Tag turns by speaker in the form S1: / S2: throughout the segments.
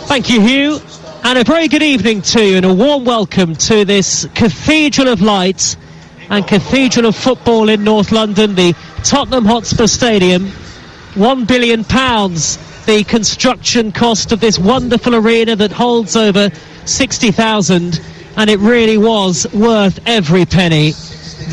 S1: Thank you, Hugh, and a very good evening to you and a warm welcome to this Cathedral of Light and Cathedral of Football in North London, the Tottenham Hotspur Stadium. £1 billion, the construction cost of this wonderful arena that holds over 60,000, and it really was worth every penny.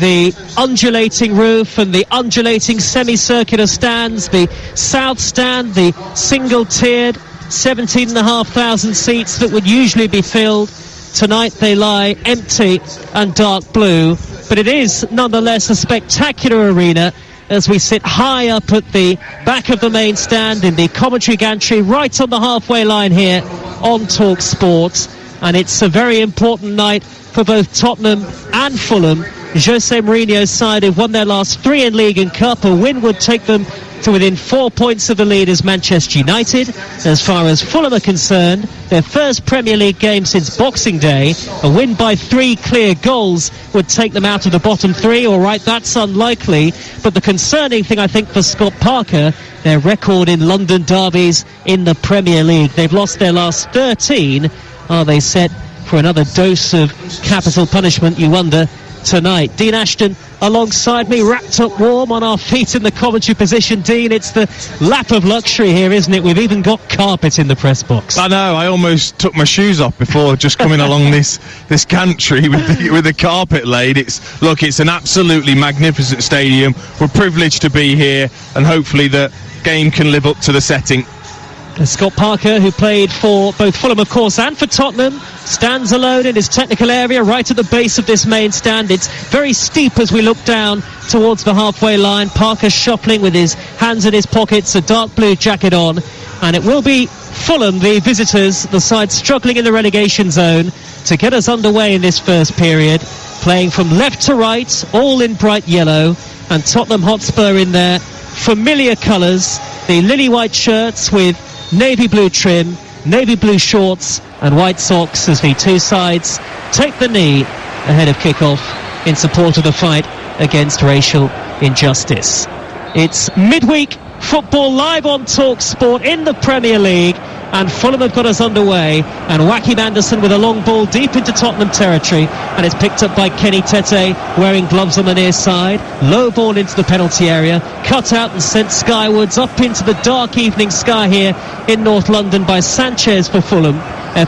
S1: The undulating roof and the undulating semicircular stands, the south stand, the single-tiered 17,500 seats that would usually be filled. Tonight they lie empty and dark blue, but it is nonetheless a spectacular arena as we sit high up at the back of the main stand in the commentary gantry right on the halfway line here on Talk Sport. And it's a very important night for both Tottenham and Fulham. Jose Mourinho's side have won their last 3 in League and Cup. A win would take them to within 4 points of the lead as Manchester United. As far as Fulham are concerned, their first Premier League game since Boxing Day, a win by 3 clear goals would take them out of the bottom 3. All right, that's unlikely, but the concerning thing I think for Scott Parker, their record in London derbies in the Premier League. They've lost their last 13. Are they set for another dose of capital punishment, you wonder, tonight? Dean Ashton alongside me, wrapped up warm on our feet in the commentary position. Dean, it's the lap of luxury here, isn't it? We've even got carpet in the press box.
S2: I know, I almost took my shoes off before just coming along this gantry with the carpet laid. It's an absolutely magnificent stadium. We're privileged to be here, and hopefully the game can live up to the setting.
S1: Scott Parker, who played for both Fulham, of course, and for Tottenham, stands alone in his technical area right at the base of this main stand. It's very steep as we look down towards the halfway line. Parker shuffling with his hands in his pockets, a dark blue jacket on. And it will be Fulham, the visitors, the side struggling in the relegation zone, to get us underway in this first period. Playing from left to right, all in bright yellow. And Tottenham Hotspur in their familiar colours, the lily-white shirts with navy blue trim, navy blue shorts and white socks as the two sides take the knee ahead of kick-off in support of the fight against racial injustice. It's midweek football live on Talk Sport in the Premier League, and Fulham have got us underway, and Joachim Andersen with a long ball deep into Tottenham territory, and it's picked up by Kenny Tete wearing gloves on the near side. Low ball into the penalty area, cut out and sent skywards up into the dark evening sky here in North London by Sanchez for Fulham.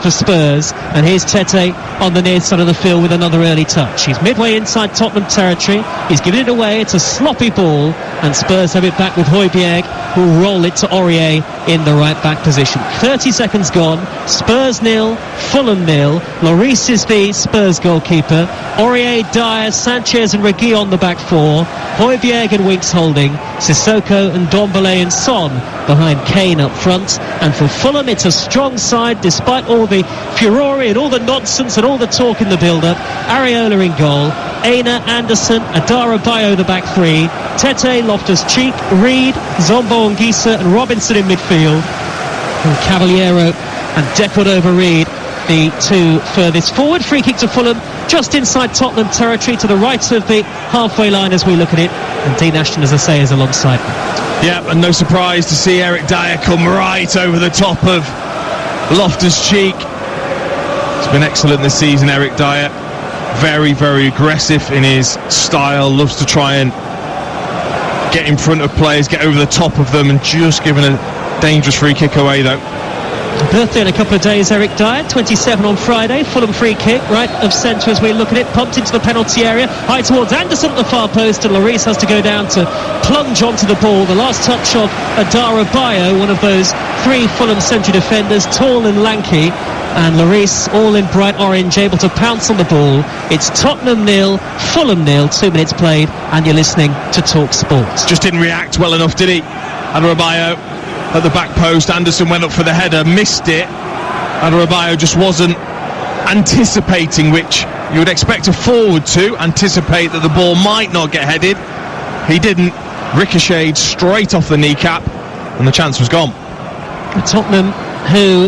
S1: For Spurs, and here's Tete on the near side of the field with another early touch. He's midway inside Tottenham territory, he's given it away, it's a sloppy ball, and Spurs have it back with Højbjerg, who'll roll it to Aurier in the right back position. 30 seconds gone, Spurs 0, Fulham 0. Lloris is the Spurs goalkeeper, Aurier, Dyer, Sanchez and Regui on the back 4, Højbjerg and Winks holding, Sissoko and Ndombele and Son behind Kane up front. And for Fulham, it's a strong side despite all the furore and all the nonsense and all the talk in the build-up. Areola in goal, Aina, Anderson, Adara Bayo the back 3, Tete, Loftus-Cheek, Reed, Zombo Anguissa and Robinson in midfield, and Cavaliero and Decordova-Reid the two furthest forward. Free kick to Fulham just inside Tottenham territory to the right of the halfway line as we look at it, and Dean Ashton, as I say, is alongside me.
S2: Yeah, and no surprise to see Eric Dyer come right over the top of Loftus-Cheek. It's been excellent this season, Eric Dyer. Very, very aggressive in his style, loves to try and get in front of players, get over the top of them, and just giving a dangerous free kick away though.
S1: Birthday in a couple of days, Eric Dyer, 27 on Friday. Fulham free kick, right of centre as we look at it, pumped into the penalty area, high towards Anderson at the far post, and Lloris has to go down to plunge onto the ball. The last touch of Adara Bayo, one of those 3 Fulham central defenders, tall and lanky, and Lloris, all in bright orange, able to pounce on the ball. It's Tottenham 0, Fulham 0, 2 minutes played, and you're listening to Talk Sports.
S2: Just didn't react well enough, did he? Adara Bayo at the back post. Anderson went up for the header, missed it. Adebayo just wasn't anticipating, which you would expect a forward to anticipate that the ball might not get headed. He didn't. Ricocheted straight off the kneecap, and the chance was gone.
S1: Tottenham, who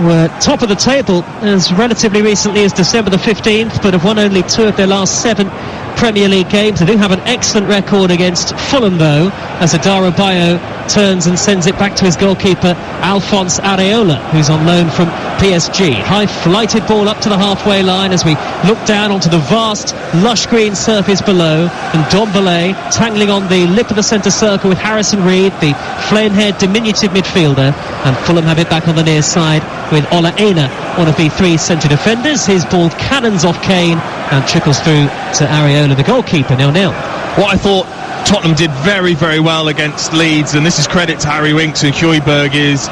S1: were top of the table as relatively recently as December the 15th, but have won only 2 of their last 7 Premier League games. They do have an excellent record against Fulham though, as Adara Bayo turns and sends it back to his goalkeeper, Alphonse Areola, who's on loan from PSG. High flighted ball up to the halfway line as we look down onto the vast, lush green surface below, and Ndombele tangling on the lip of the centre circle with Harrison Reed, the flame-haired diminutive midfielder, and Fulham have it back on the near side with Ola Aina, one of the three centre defenders. His ball cannons off Kane and trickles through to Areola, the goalkeeper. 0-0.
S2: What I thought Tottenham did very, very well against Leeds, and this is credit to Harry Winks and Højbjerg, is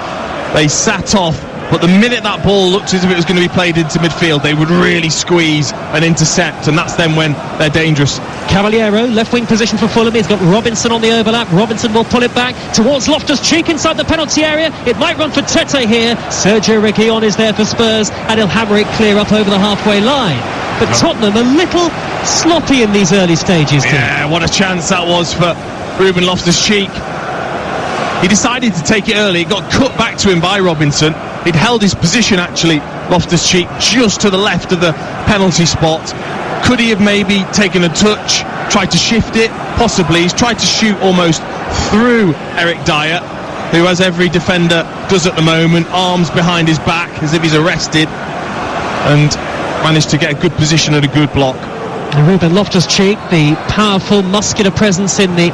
S2: they sat off, but the minute that ball looked as if it was going to be played into midfield, they would really squeeze and intercept, and that's then when they're dangerous.
S1: Cavaliero, left wing position for Fulham. He's got Robinson on the overlap. Robinson will pull it back towards Loftus-Cheek inside the penalty area. It might run for Tete here. Sergio Reguilon is there for Spurs, and he'll hammer it clear up over the halfway line. But Tottenham a little sloppy in these early stages.
S2: Yeah, what a chance that was for Ruben Loftus-Cheek. He decided to take it early. It got cut back to him by Robinson. He'd held his position, actually, Loftus-Cheek, just to the left of the penalty spot. Could he have maybe taken a touch, tried to shift it? Possibly. He's tried to shoot almost through Eric Dyer, who, as every defender does at the moment, arms behind his back as if he's arrested, and managed to get a good position and a good block.
S1: And Ruben Loftus-Cheek, the powerful, muscular presence in the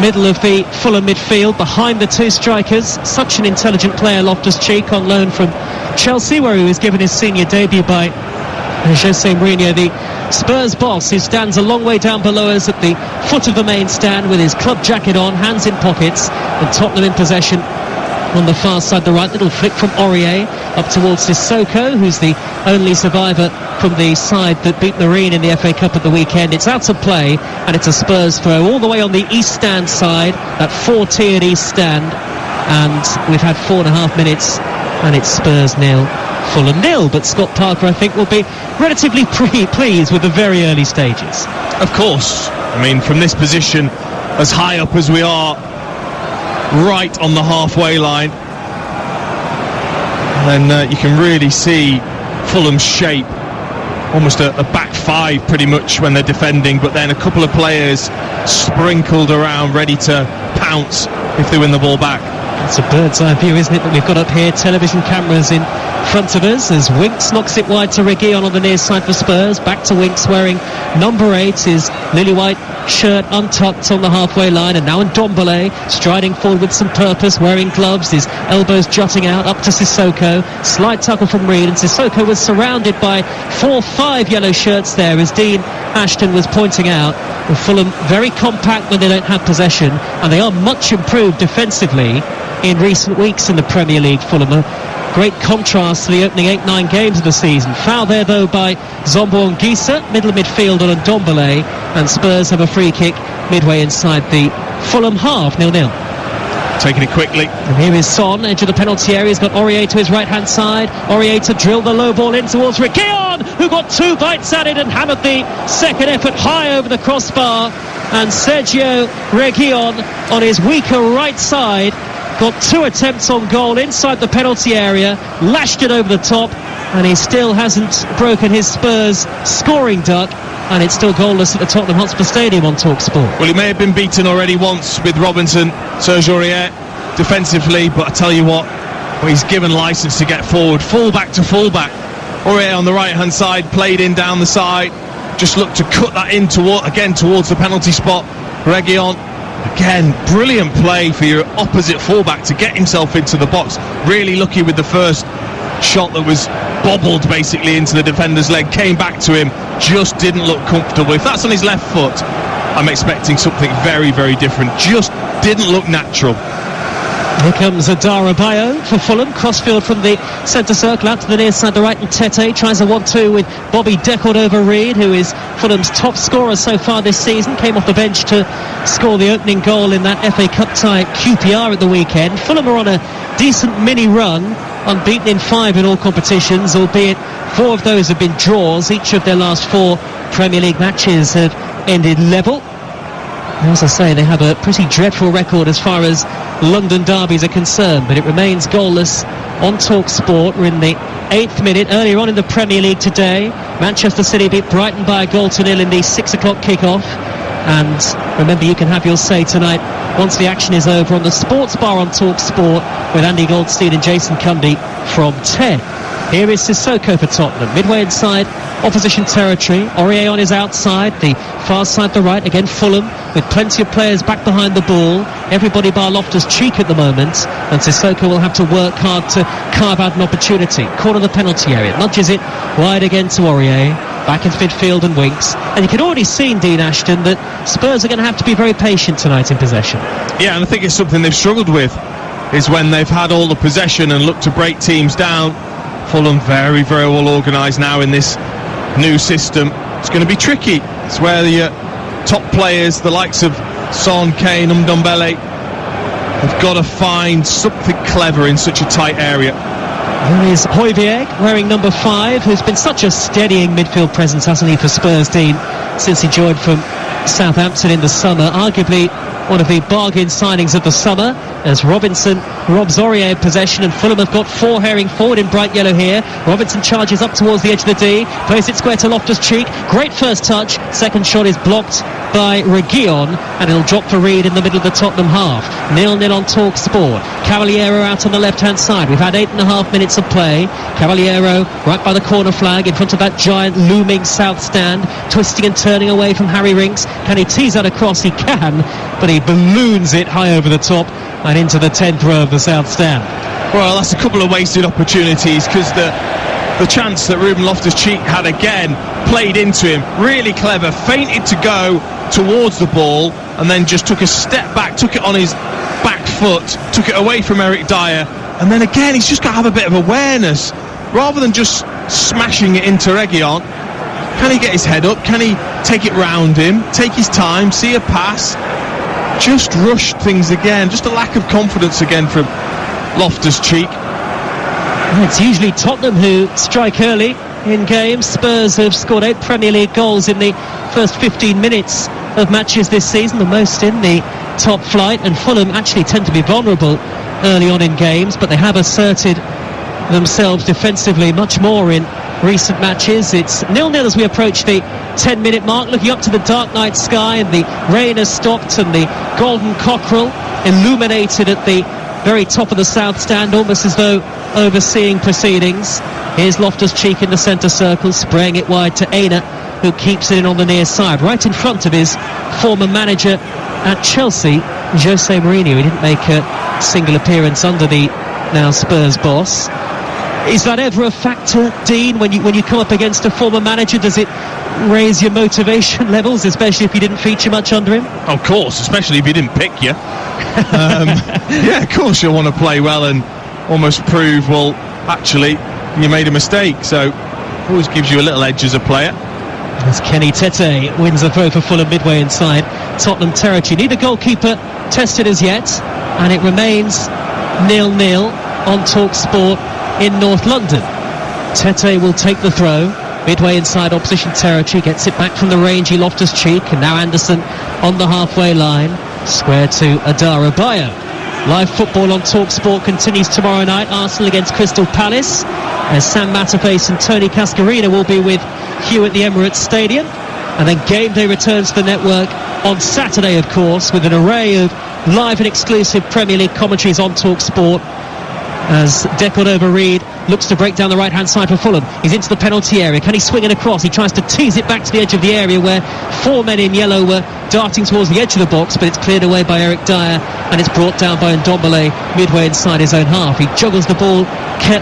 S1: middle of the Fulham midfield, behind the two strikers. Such an intelligent player, Loftus-Cheek, on loan from Chelsea, where he was given his senior debut by Jose Mourinho, the Spurs boss, who stands a long way down below us at the foot of the main stand with his club jacket on, hands in pockets, and Tottenham in possession on the far side, the right. Little flick from Aurier up towards Sissoko, who's the only survivor from the side that beat Marine in the FA Cup at the weekend. It's out of play, and it's a Spurs throw all the way on the east stand side, that four-tiered east stand, and we've had 4.5 minutes, and it's Spurs 0, Fulham 0. But Scott Parker, I think, will be relatively pleased with the very early stages.
S2: Of course. I mean, from this position, as high up as we are, right on the halfway line, then you can really see Fulham's shape, almost a back five pretty much when they're defending, but then a couple of players sprinkled around ready to pounce if they win the ball back.
S1: It's a bird's eye view, isn't it, that we've got up here? Television cameras in front of us as Winks knocks it wide to Reguilon on the near side for Spurs. Back to Winks wearing number 8, his lily white shirt untucked on the halfway line, and now Ndombele striding forward with some purpose, wearing gloves, his elbows jutting out, up to Sissoko. Slight tackle from Reed, and Sissoko was surrounded by 4-5 yellow shirts there, as Dean Ashton was pointing out. Fulham very compact when they don't have possession, and they are much improved defensively in recent weeks in the Premier League. Fulham, a great contrast to the opening 8-9 games of the season. Foul there though by Zombo Anguissa, middle midfield on Ndombele, and Spurs have a free kick midway inside the Fulham half, 0-0.
S2: Taking it quickly.
S1: And here is Son, edge of the penalty area. He's got Aurier to his right-hand side. Aurier to drill the low ball in towards Reguilon, who got 2 bites at it and hammered the second effort high over the crossbar. And Sergio Reguilon, on his weaker right side, got 2 attempts on goal inside the penalty area, lashed it over the top, and he still hasn't broken his Spurs scoring duck, and it's still goalless at the Tottenham Hotspur Stadium on TalkSport.
S2: Well, he may have been beaten already once with Robinson, Serge Aurier, defensively, but I tell you what, he's given licence to get forward, full-back to full-back. Aurier on the right-hand side, played in down the side, just looked to cut that in towards the penalty spot. Reguilon, again, brilliant play for your opposite full-back to get himself into the box. Really lucky with the first shot that was bobbled basically into the defender's leg, came back to him, just didn't look comfortable. If that's on his left foot, I'm expecting something very, very different. Just didn't look natural.
S1: Here comes Adara Bayo for Fulham, crossfield from the centre circle out to the near side, the right, and Tete tries a 1-2 with Bobby Deckled over Reed, who is Fulham's top scorer so far this season. Came off the bench to score the opening goal in that FA Cup tie at QPR at the weekend. Fulham are on a decent mini run, unbeaten in 5 in all competitions, albeit 4 of those have been draws. Each of their last 4 Premier League matches have ended level. As I say, they have a pretty dreadful record as far as London derbies are concerned, but it remains goalless on TalkSport. We're in the 8th minute. Earlier on in the Premier League today, Manchester City beat Brighton by 1-0 in the 6 o'clock kick-off. And remember, you can have your say tonight once the action is over on the Sports Bar on Talk Sport with Andy Goldstein and Jason Cundy from 10. Here is Sissoko for Tottenham, midway inside opposition territory. Aurier on his outside, the far side to right. Again, Fulham with plenty of players back behind the ball. Everybody bar Loftus-Cheek at the moment, and Sissoko will have to work hard to carve out an opportunity. Corner of the penalty area, nudges it wide again to Aurier. Back in midfield and winks. And you can already see, Dean Ashton, that Spurs are going to have to be very patient tonight in possession.
S2: Yeah, and I think it's something they've struggled with, is when they've had all the possession and looked to break teams down. Fulham very, very well organised now in this new system. It's going to be tricky. It's where the top players, the likes of Son, Kane, Ndombele, have got to find something clever in such a tight area.
S1: There is Højbjerg wearing number 5, who's been such a steadying midfield presence, hasn't he, for Spurs, Dean, since he joined from Southampton in the summer. Arguably one of the bargain signings of the summer, as Robinson robs Aurier possession, and Fulham have got 4 herring forward in bright yellow here. Robinson charges up towards the edge of the D, plays it square to Loftus-Cheek. Great first touch. Second shot is blocked by Reguilon, and it'll drop for Reed in the middle of the Tottenham half. 0-0 on Talk Sport. Cavaliero out on the left-hand side. We've had 8.5 minutes of play. Cavaliero right by the corner flag in front of that giant looming south stand, twisting and turning away from Harry Rinks. Can he tease that across? He can, but he balloons it high over the top and into the 10th row of the south stand.
S2: Well, that's a couple of wasted opportunities, because the chance that Ruben Loftus-Cheek had again played into him, really clever, feinted to go towards the ball and then just took a step back, took it on his back foot, took it away from Eric Dyer, and then again he's just got to have a bit of awareness rather than just smashing it into Reguilon. Can he get his head up? Can he take it round him, take his time, see a pass? Just rushed things again, just a lack of confidence again from Loftus-Cheek.
S1: It's usually Tottenham who strike early in games. Spurs have scored 8 Premier League goals in the first 15 minutes of matches this season, the most in the top flight, and Fulham actually tend to be vulnerable early on in games, but they have asserted themselves defensively much more in recent matches. It's 0-0 as we approach the 10-minute mark, looking up to the dark night sky, and the rain has stopped and the golden cockerel illuminated at the very top of the south stand, almost as though overseeing proceedings. Here's Loftus-Cheek in the centre circle, spraying it wide to Aina, who keeps it in on the near side, right in front of his former manager at Chelsea, Jose Mourinho. He didn't make a single appearance under the now Spurs boss. Is that ever a factor, Dean, when you come up against a former manager? Does it raise your motivation levels, especially if you didn't feature much under him?
S2: Of course, especially if he didn't pick you. Yeah, of course you'll want to play well and almost prove, well, actually, you made a mistake. So always gives you a little edge as a player.
S1: As Kenny Tete wins the throw for Fulham midway inside Tottenham territory. Neither goalkeeper tested as yet, and it remains 0-0 on Talk Sport in North London. Tete will take the throw midway inside opposition territory, gets it back from the rangy Loftus-Cheek, and now Anderson on the halfway line, square to Adara Bayo. Live football on Talk Sport continues tomorrow night. Arsenal against Crystal Palace, as Sam Matterface and Tony Cascarino will be with Hugh at the Emirates Stadium. And then game day returns to the network on Saturday, of course, with an array of live and exclusive Premier League commentaries on Talk Sport, as Decordova-Reid looks to break down the right-hand side for Fulham. He's into the penalty area. Can he swing it across? He tries to tease it back to the edge of the area where 4 men in yellow were darting towards the edge of the box, but it's cleared away by Eric Dyer, and it's brought down by Ndombele midway inside his own half. He juggles the ball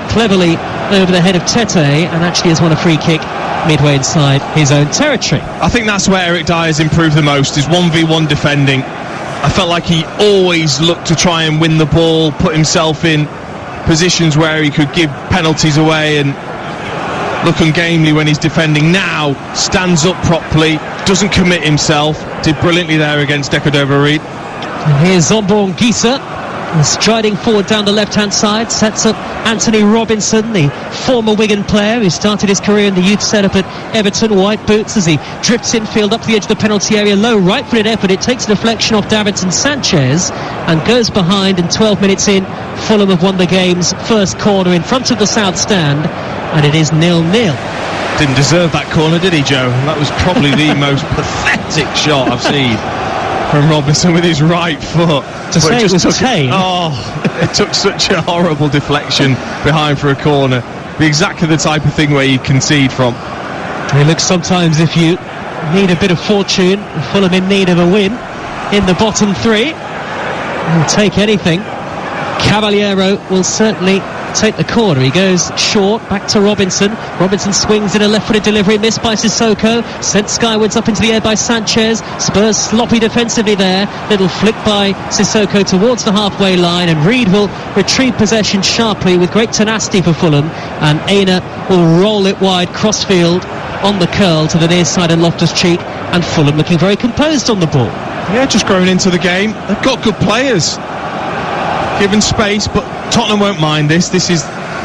S1: cleverly over the head of Tete, and actually has won a free kick midway inside his own territory.
S2: I think that's where Eric Dyer's improved the most, is 1v1 defending. I felt like he always looked to try and win the ball, put himself in positions where he could give penalties away and look ungainly when he's defending. Now stands up properly, doesn't commit himself. Did brilliantly there against Decordova-Reid.
S1: And here's Zombor Ngisa striding forward down the left-hand side, sets up Anthony Robinson, the former Wigan player who started his career in the youth setup at Everton. White boots as he drifts infield up to the edge of the penalty area. Low right-footed effort. It takes a deflection off Davinson Sanchez and goes behind. And 12 minutes in, Fulham have won the game's first corner in front of the south stand, and it is 0-0.
S2: Didn't deserve that corner, did he, Joe? That was probably the most pathetic shot I've seen from Robinson with his right foot.
S1: To say it was tame.
S2: It took such a horrible deflection behind for a corner. Be exactly the type of thing where you concede from.
S1: It looks sometimes if you need a bit of fortune, Fulham in need of a win in the bottom three, will take anything. Caballero will certainly take the corner. He goes short, back to Robinson. Robinson swings in a left-footed delivery, missed by Sissoko, sent skywards up into the air by Sanchez. Spurs sloppy defensively there. Little flick by Sissoko towards the halfway line, and Reed will retrieve possession sharply with great tenacity for Fulham, and Aina will roll it wide crossfield on the curl to the near side of Loftus-Cheek, and Fulham looking very composed on the ball.
S2: Yeah, just growing into the game. They've got good players, given space, but Tottenham won't mind this. This is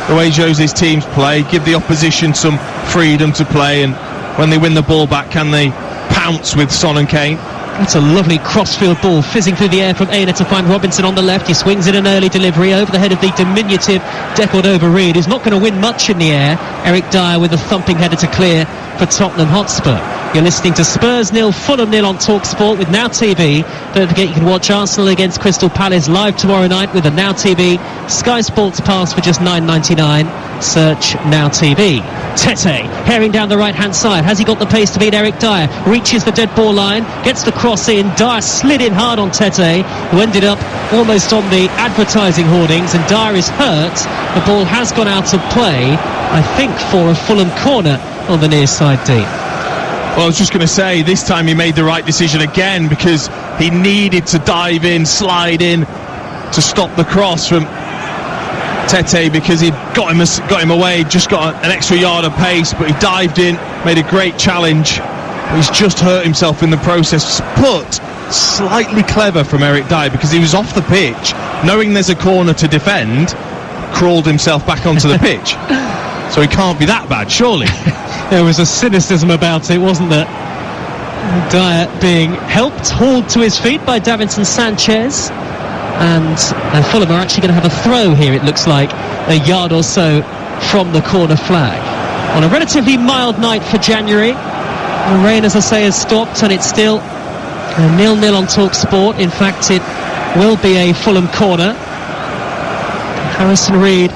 S2: the way Jose's teams play. Give the opposition some freedom to play, and when they win the ball back, can they pounce with Son and Kane?
S1: That's a lovely crossfield ball fizzing through the air from Aina to find Robinson on the left. He swings in an early delivery over the head of the diminutive Decordova-Reid, who's not going to win much in the air. Eric Dyer with a thumping header to clear for Tottenham Hotspur. You're listening to Spurs 0, Fulham 0 on TalkSport with Now TV. Don't forget you can watch Arsenal against Crystal Palace live tomorrow night with a Now TV Sky Sports Pass for just $9.99. Search Now TV. Tete, herring down the right-hand side. Has he got the pace to beat Eric Dyer? Reaches the dead ball line, gets the cross in. Dyer slid in hard on Tete, who ended up almost on the advertising hoardings, and Dyer is hurt. The ball has gone out of play, I think, for a Fulham corner on the near side, Dean.
S2: Well, I was just going to say, this time he made the right decision again, because he needed to dive in, slide in to stop the cross from Tete, because he'd got him away, just got an extra yard of pace, but he dived in, made a great challenge. He's just hurt himself in the process, but slightly clever from Eric Dyer, because he was off the pitch, knowing there's a corner to defend, crawled himself back onto the pitch. So he can't be that bad, surely.
S1: There was a cynicism about it, wasn't there? Dyer being helped, hauled to his feet by Davinson Sanchez, and Fulham are actually going to have a throw here, it looks like, a yard or so from the corner flag. On a relatively mild night for January, the rain, as I say, has stopped, and it's still 0-0 on TalkSport. In fact, it will be a Fulham corner. Harrison Reed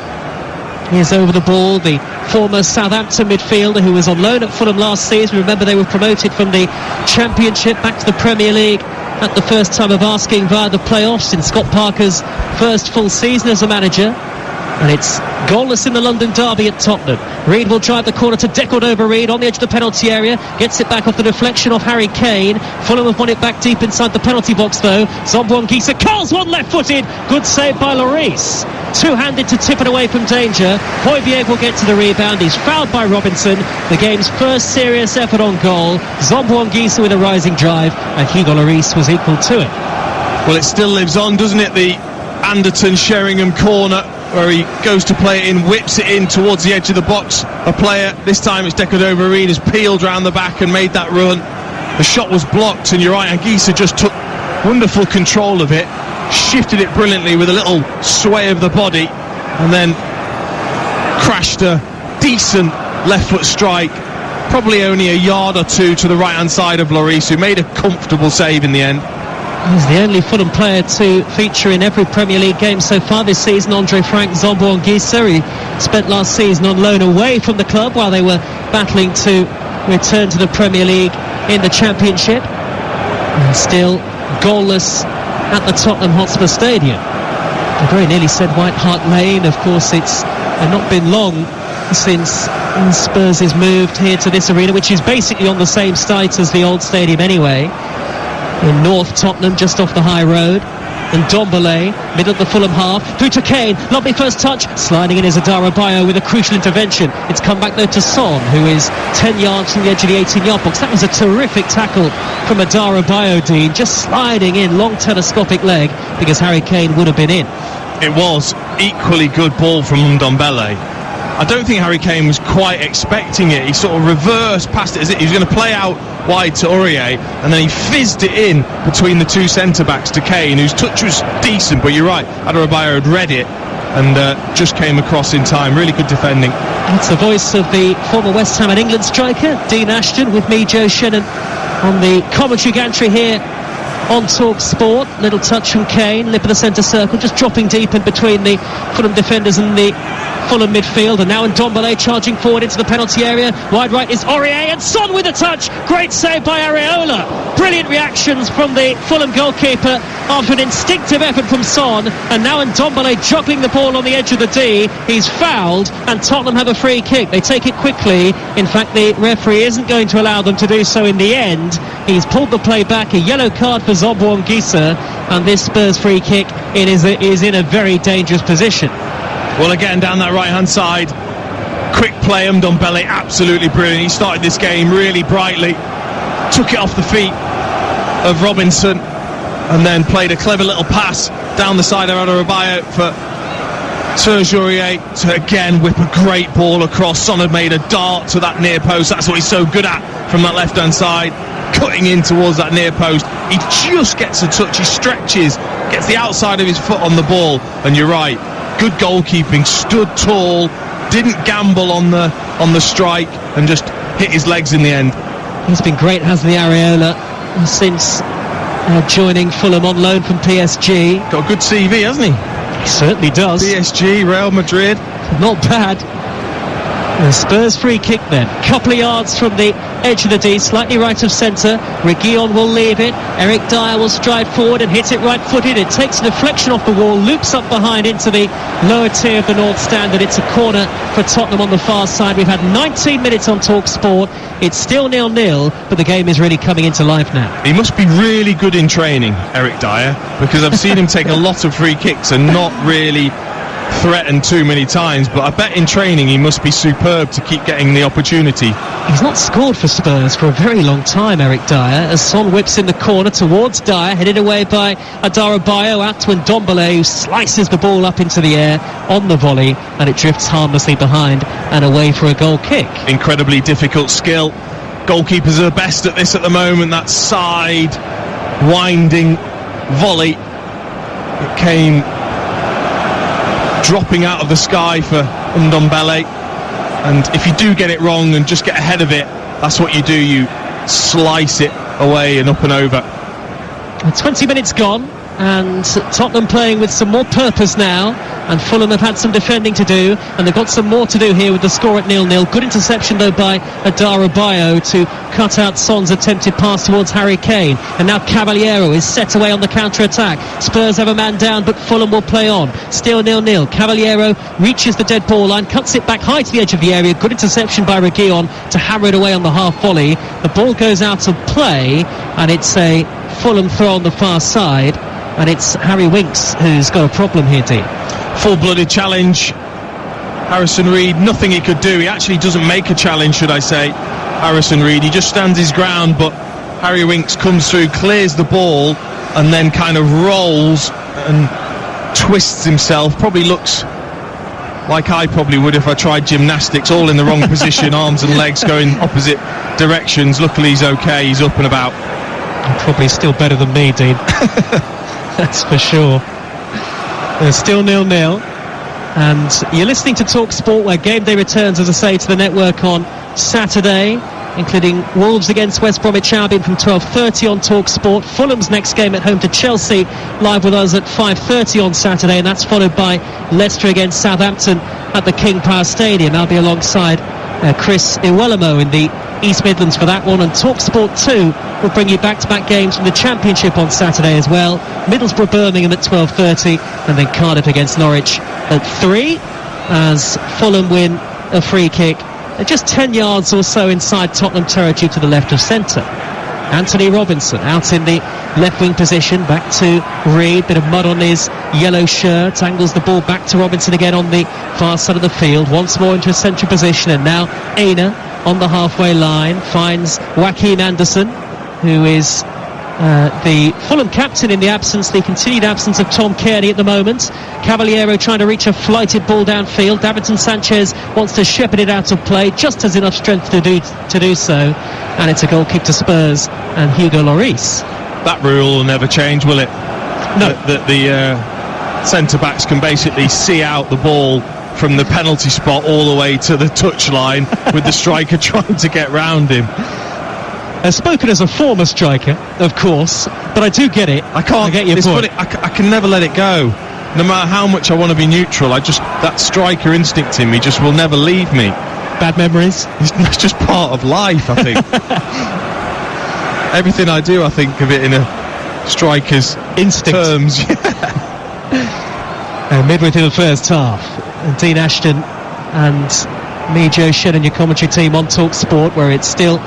S1: is over the ball, the former Southampton midfielder who was on loan at Fulham last season. Remember, they were promoted from the Championship back to the Premier League at the first time of asking via the playoffs in Scott Parker's first full season as a manager. And it's goalless in the London derby at Tottenham. Reed will drive the corner to Decordova-Reid on the edge of the penalty area. Gets it back off the deflection of Harry Kane. Fulham have won it back deep inside the penalty box though. Zombo-Anguissa curls one left-footed. Good save by Lloris. Two-handed to tip it away from danger. Højbjerg will get to the rebound. He's fouled by Robinson. The game's first serious effort on goal. Zombo-Anguissa with a rising drive, and Hugo Lloris was equal to it.
S2: Well, it still lives on, doesn't it? The Anderton-Sheringham corner, where he goes to play it in, whips it in towards the edge of the box. A player, this time it's Decordova-Reid, has peeled round the back and made that run. The shot was blocked, and you're right, Anguissa just took wonderful control of it, shifted it brilliantly with a little sway of the body, and then crashed a decent left foot strike, probably only a yard or two to the right hand side of Lloris, who made a comfortable save in the end.
S1: He's the only Fulham player to feature in every Premier League game so far this season. Andre Frank Zombo-Anguissa, he spent last season on loan away from the club while they were battling to return to the Premier League in the Championship, and still goalless at the Tottenham Hotspur Stadium. I very nearly said White Hart Lane. Of course, it's not been long since Spurs has moved here to this arena, which is basically on the same site as the old stadium anyway, in North Tottenham, just off the high road. And Ndombele, middle of the Fulham half, through to Kane, lovely first touch, sliding in is Adara Bayo with a crucial intervention. It's come back though to Son, who is 10 yards from the edge of the 18-yard box. That was a terrific tackle from Adara Bayo, Dean, just sliding in, long telescopic leg, because Harry Kane would have been in.
S2: It was equally good ball from Ndombele. I don't think Harry Kane was quite expecting it. He sort of reversed past it as if he was going to play out wide to Aurier, and then he fizzed it in between the two centre-backs to Kane, whose touch was decent, but you're right, Adarabioyo had read it and just came across in time. Really good defending.
S1: That's the voice of the former West Ham and England striker, Dean Ashton, with me, Joe Shannon, on the commentary gantry here on Talk Sport. Little touch from Kane, lip of the centre circle, just dropping deep in between the Fulham defenders and the Fulham midfield. And now Ndombele charging forward into the penalty area. Wide right is Aurier, and Son with a touch. Great save by Areola. Brilliant reactions from the Fulham goalkeeper after an instinctive effort from Son. And now Ndombele juggling the ball on the edge of the D. He's fouled, and Tottenham have a free kick. They take it quickly. In fact, the referee isn't going to allow them to do so in the end. He's pulled the play back. A yellow card for Zombo Anguissa, and this Spurs free kick is in a very dangerous position.
S2: Well, again, down that right-hand side, quick play, Ndombele, absolutely brilliant. He started this game really brightly, took it off the feet of Robinson, and then played a clever little pass down the side of Adebayo for Serge Aurier to again whip a great ball across. Son had made a dart to that near post. That's what he's so good at from that left-hand side, cutting in towards that near post. He just gets a touch, he stretches, gets the outside of his foot on the ball, and you're right. Good goalkeeping, stood tall, didn't gamble on the strike, and just hit his legs in the end.
S1: He's been great, hasn't he, Areola, since joining Fulham on loan from PSG.
S2: Got a good CV, hasn't he?
S1: He certainly does.
S2: PSG, Real Madrid.
S1: Not bad. The Spurs free kick then. Couple of yards from the edge of the D, slightly right of centre. Reguilon will leave it. Eric Dyer will stride forward and hit it right-footed. It takes a deflection off the wall, loops up behind into the lower tier of the North Stand, and it's a corner for Tottenham on the far side. We've had 19 minutes on Talk Sport. It's still 0-0, but the game is really coming into life now.
S2: He must be really good in training, Eric Dyer, because I've seen him take a lot of free kicks and not really threatened too many times, but I bet in training he must be superb to keep getting the opportunity.
S1: He's not scored for Spurs for a very long time, Eric Dyer, as Son whips in the corner towards Dyer, headed away by Adebayo, out to Ndombele, who slices the ball up into the air on the volley, and it drifts harmlessly behind and away for a goal kick. Incredibly
S2: difficult skill. Goalkeepers are the best at this at the moment. That side winding volley, it came dropping out of the sky for Ndombele, and if you do get it wrong and just get ahead of it, that's what you do, you slice it away and up and over.
S1: 20 minutes gone, and Tottenham playing with some more purpose now, and Fulham have had some defending to do, and they've got some more to do here with the score at 0-0. Good interception though by Adebayo to cut out Son's attempted pass towards Harry Kane, and now Cavaliero is set away on the counter-attack. Spurs have a man down, but Fulham will play on. Still 0-0. Cavaliero reaches the dead ball line, cuts it back high to the edge of the area. Good interception by Reguilon to hammer it away on the half volley. The ball goes out of play, and it's a Fulham throw on the far side, and it's Harry Winks who's got a problem here, Dean.
S2: Full-blooded challenge. Harrison Reed, nothing he could do. He actually doesn't make a challenge, should I say, Harrison Reed. He just stands his ground, but Harry Winks comes through, clears the ball, and then kind of rolls and twists himself. Probably looks like I probably would if I tried gymnastics, all in the wrong position, arms and legs going opposite directions. Luckily he's okay, he's up and about.
S1: Probably still better than me, Dean. That's for sure. There's still 0-0, and you're listening to Talk Sport, where game day returns, as I say, to the network on Saturday, including Wolves against West Bromwich Albion from 12:30 on Talk Sport. Fulham's next game at home to Chelsea, live with us at 5:30 on Saturday, and that's followed by Leicester against Southampton at the King Power Stadium. I'll be alongside Chris Iwelumo in the East Midlands for that one, and Talk Sport 2 will bring you back-to-back games from the Championship on Saturday as well. Middlesbrough Birmingham at 12:30, and then Cardiff against Norwich at 3, as Fulham win a free kick just 10 yards or so inside Tottenham territory to the left of centre. Anthony Robinson out in the left wing position, back to Reed, bit of mud on his yellow shirt, angles the ball back to Robinson again on the far side of the field, once more into a central position, and now Aina on the halfway line finds Joachim Andersen, who is the Fulham captain in the continued absence of Tom Kearney at the moment. Cavaliero trying to reach a flighted ball downfield. Davinson Sanchez wants to shepherd it out of play, just has enough strength to do so, and it's a goal kick to Spurs and Hugo Lloris.
S2: That rule will never change, will it?
S1: No.
S2: The centre-backs can basically see out the ball from the penalty spot all the way to the touchline with the striker trying to get round him.
S1: Spoken as a former striker, of course, but I do get it.
S2: I can't.
S1: I get your
S2: it's
S1: point.
S2: funny, I can never let it go. No matter how much I want to be neutral, that striker instinct in me just will never leave me.
S1: Bad memories?
S2: It's just part of life, I think. Everything I do, I think of it in a striker's
S1: instinct
S2: terms.
S1: Midway through the first half, Dean Ashton and me, Joe Shed, and your commentary team on Talk Sport, where it's still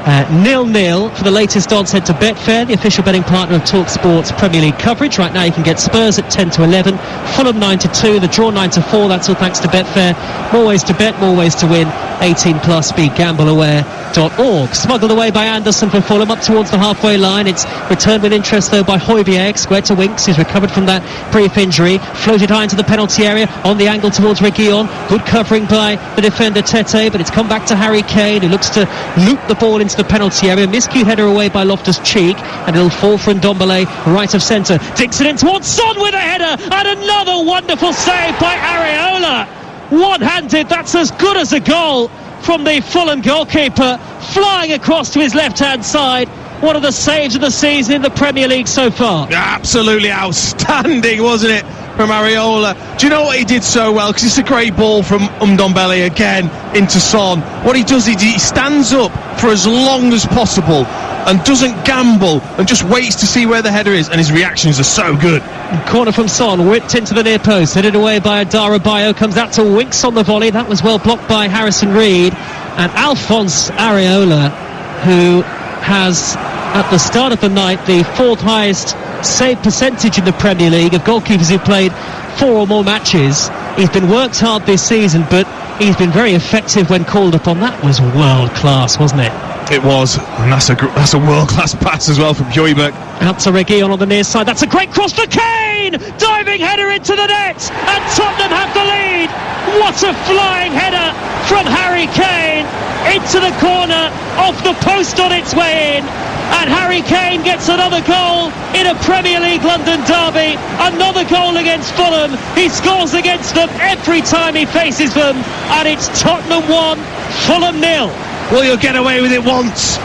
S1: 0-0. For the latest odds, head to Betfair, the official betting partner of Talk Sport's Premier League coverage. Right now you can get Spurs at 10-11, Fulham 9-2, the draw 9-4. That's all thanks to Betfair. More ways to bet, more ways to win. 18 plus, begambleaware.org. Smuggled away by Anderson for Fulham up towards the halfway line. It's returned with interest though by Højbjerg. Square to Winks, who's recovered from that brief injury. Floated high into the penalty area on the angle towards Reguilon. Good covering by the defender Tete, but it's come back to Harry Kane, who looks to loop the ball into the penalty area. Miscued header away by Loftus-Cheek, and it'll fall for Ndombele, right of centre. Dinks it in towards Son with a header, and another wonderful save by Areola. One-handed, that's as good as a goal from the Fulham goalkeeper, flying across to his left-hand side. One of the saves of the season in the Premier League so far.
S2: Absolutely outstanding, wasn't it, from Areola? Do you know what he did so well? Because it's a great ball from Ndombele again into Son. What he does is he stands up for as long as possible and doesn't gamble and just waits to see where the header is, and his reactions are so good.
S1: Corner from Son, whipped into the near post, headed away by Adarabayo, comes out to Winks on the volley. That was well blocked by Harrison Reed. And Alphonse Areola, who has at the start of the night the fourth highest save percentage in the Premier League of goalkeepers who played 4 or more matches. He's been worked hard this season, but he's been very effective when called upon. That was world class, wasn't it?
S2: It was, and that's a world-class pass as well from Højbjerg.
S1: Out to Reguilon on the near side. That's a great cross for Kane! Diving header into the net, and Tottenham have the lead. What a flying header from Harry Kane into the corner, off the post on its way in. And Harry Kane gets another goal in a Premier League London derby. Another goal against Fulham. He scores against them every time he faces them. And it's Tottenham 1, Fulham 0.
S2: Well, you'll get away with it once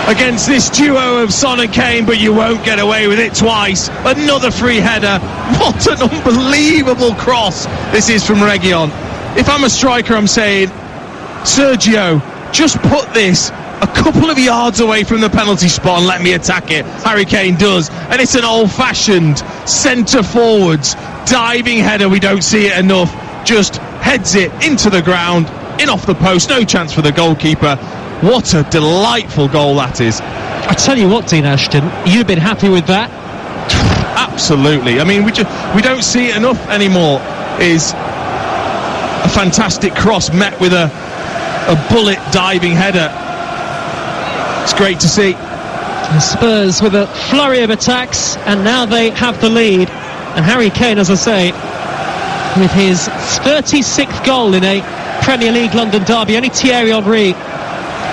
S2: against this duo of Son and Kane, but you won't get away with it twice. Another free header. What an unbelievable cross this is from Reguilon. If I'm a striker, I'm saying, Sergio, just put this a couple of yards away from the penalty spot and let me attack it. Harry Kane does, and it's an old-fashioned centre-forwards diving header. We don't see it enough. Just heads it into the ground, in off the post, no chance for the goalkeeper. What a delightful goal that is.
S1: I tell you what, Dean Ashton, you've been happy with that?
S2: Absolutely. I mean, we don't see it enough anymore. Is a fantastic cross met with a bullet diving header. It's great to see.
S1: The Spurs with a flurry of attacks, and now they have the lead. And Harry Kane, as I say, with his 36th goal in a Premier League London derby. Only Thierry Henry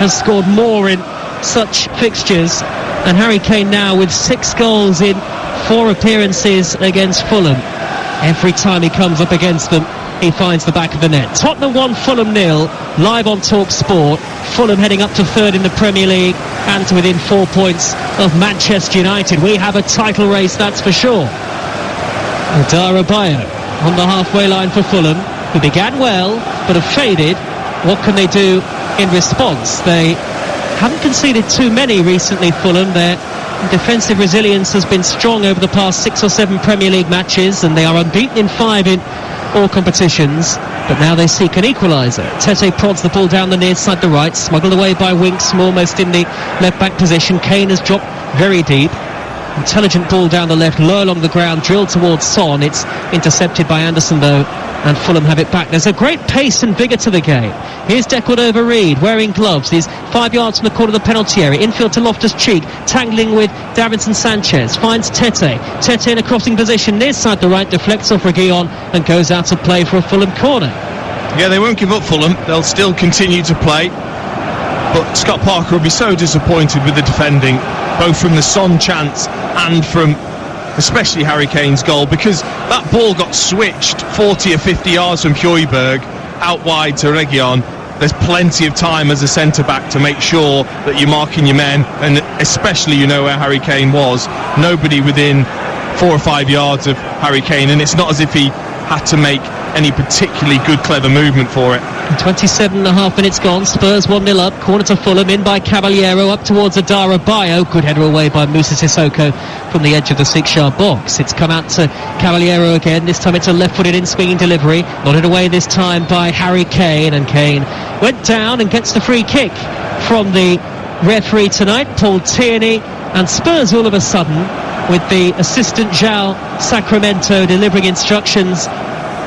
S1: has scored more in such fixtures, and Harry Kane now with 6 goals in 4 appearances against Fulham. Every time he comes up against them, he finds the back of the net. Tottenham 1, Fulham 0, live on Talk Sport. Fulham heading up to 3rd in the Premier League and to within 4 points of Manchester United. We have a title race, that's for sure. Adarabayo on the halfway line for Fulham, who began well but have faded. What can they do in response? They haven't conceded too many recently, Fulham. Their defensive resilience has been strong over the past 6 or 7 Premier League matches, and they are unbeaten in 5 in all competitions. But now they seek an equaliser. Tete prods the ball down the near side, the right, smuggled away by Winks from almost in the left back position. Kane has dropped very deep. Intelligent ball down the left, low along the ground, drilled towards Son. It's intercepted by Anderson though, and Fulham have it back. There's a great pace and vigour to the game. Here's deckled over Reed, wearing gloves. He's 5 yards from the corner of the penalty area. Infield to Loftus-Cheek, tangling with Davinson Sanchez. Finds Tete. Tete in a crossing position, near side the right, deflects off Reguilon and goes out to play for a Fulham corner.
S2: Yeah, they won't give up, Fulham. They'll still continue to play. But Scott Parker will be so disappointed with the defending, both from the Son chance and from especially Harry Kane's goal, because that ball got switched 40 or 50 yards from Højbjerg out wide to Reguilon, there's plenty of time as a centre-back to make sure that you're marking your men, and especially where Harry Kane was. Nobody within 4 or 5 yards of Harry Kane, and it's not as if he had to make any particularly good, clever movement for it.
S1: 27.5 minutes gone. Spurs 1-0 up. Corner to Fulham, in by Caballero, up towards Adara Bayo. Good header away by Moussa Sissoko from the edge of the 6-yard box. It's come out to Caballero again. This time it's a left-footed in-swinging delivery. Nodded away this time by Harry Kane, and Kane went down and gets the free kick from the referee tonight, Paul Tierney. And Spurs all of a sudden, with the assistant João Sacramento delivering instructions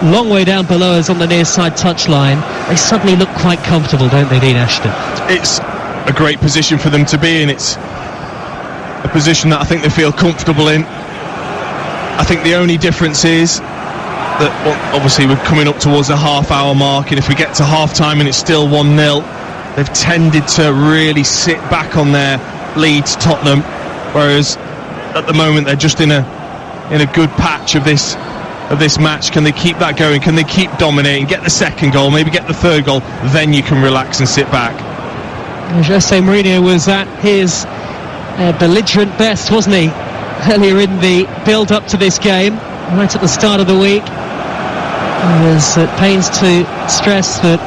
S1: long way down below us on the near side touchline, they suddenly look quite comfortable, don't they, Dean Ashton?
S2: It's a great position for them to be in. It's a position that I think they feel comfortable in. I think the only difference is that, well, obviously we're coming up towards the half-hour mark, and if we get to half-time and it's still 1-0, they've tended to really sit back on their leads, Tottenham, whereas at the moment they're just in a good patch of this match. Can they keep that going? Can they keep dominating, get the second goal, maybe get the third goal? Then you can relax and sit back.
S1: Jose Mourinho was at his belligerent best, wasn't he, earlier in the build-up to this game, right at the start of the week. He was at pains to stress that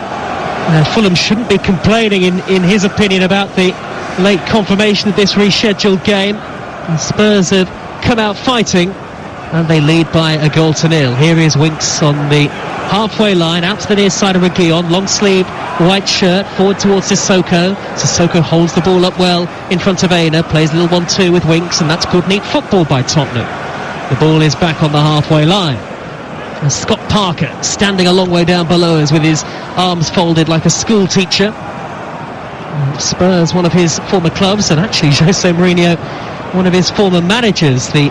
S1: Fulham shouldn't be complaining, in his opinion, about the late confirmation of this rescheduled game. And Spurs have come out fighting, and they lead by 1-0. Here is Winks on the halfway line, out to the near side of Reguilon, long sleeve white shirt, forward towards Sissoko. Sissoko holds the ball up well in front of Aina, plays a little 1-2 with Winks, and that's good, neat football by Tottenham. The ball is back on the halfway line. And Scott Parker standing a long way down below us with his arms folded like a school teacher. Spurs, one of his former clubs, and actually Jose Mourinho, one of his former managers. The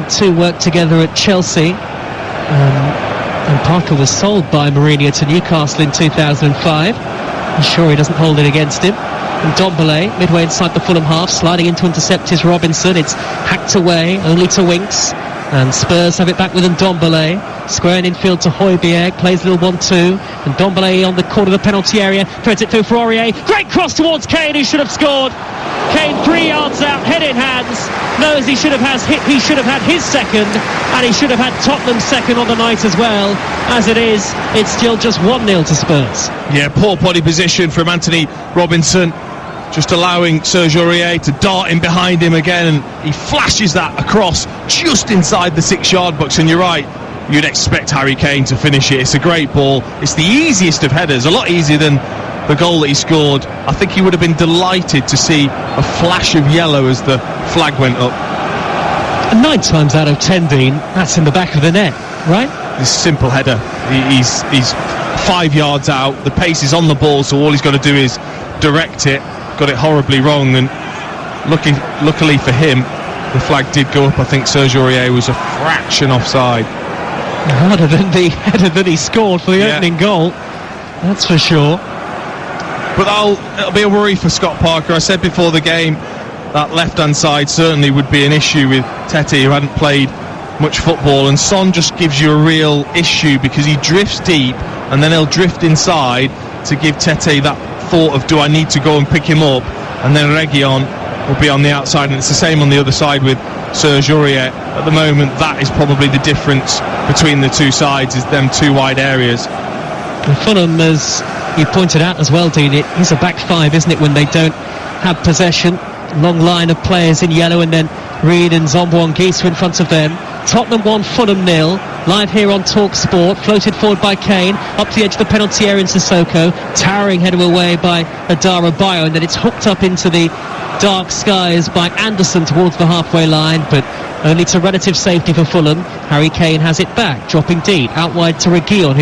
S1: two worked together at Chelsea, and Parker was sold by Mourinho to Newcastle in 2005. I'm sure he doesn't hold it against him. And Ndombele, midway inside the Fulham half, sliding in to intercept his Robinson. It's hacked away, only to Winks, and Spurs have it back with Ndombele, squaring infield to Højbjerg, plays a little 1-2, and Ndombele on the corner of the penalty area, threads it through for Aurier. Great cross towards Kane, who should have scored. Kane 3 yards out, head in hands, knows he should have had his second, and he should have had Tottenham's second on the night as well. As it is, it's still just 1-0 to Spurs.
S2: Yeah, poor body position from Anthony Robinson, just allowing Serge Aurier to dart in behind him again, and he flashes that across just inside the 6-yard box. And you're right, you'd expect Harry Kane to finish it. It's a great ball. It's the easiest of headers, a lot easier than the goal that he scored. I think he would have been delighted to see a flash of yellow as the flag went up.
S1: And 9 times out of 10, Dean, that's in the back of the net, right?
S2: This simple header. He's 5 yards out. The pace is on the ball, so all he's got to do is direct it. Got it horribly wrong, and luckily for him, the flag did go up. I think Serge Aurier was a fraction offside.
S1: Harder than the header that he scored for the opening goal, that's for sure.
S2: But it'll be a worry for Scott Parker. I said before the game that left-hand side certainly would be an issue with Tete, who hadn't played much football, and Son just gives you a real issue because he drifts deep and then he'll drift inside to give Tete that thought of, do I need to go and pick him up? And then Reguilon will be on the outside, and it's the same on the other side with Serge Aurier. At the moment, that is probably the difference between the two sides, is them two wide areas.
S1: And Fulham, as you pointed out as well, Dean, it is a back five, isn't it, when they don't have possession? Long line of players in yellow, and then Reed and Zombo-Anguissa in front of them. Tottenham 1, Fulham 0. Live here on Talk Sport. Floated forward by Kane, up to the edge of the penalty area in Sissoko. Towering header away by Adara Bayo, and then it's hooked up into the dark skies by Anderson towards the halfway line, but only to relative safety for Fulham. Harry Kane has it back, dropping deep, out wide to Reguilon,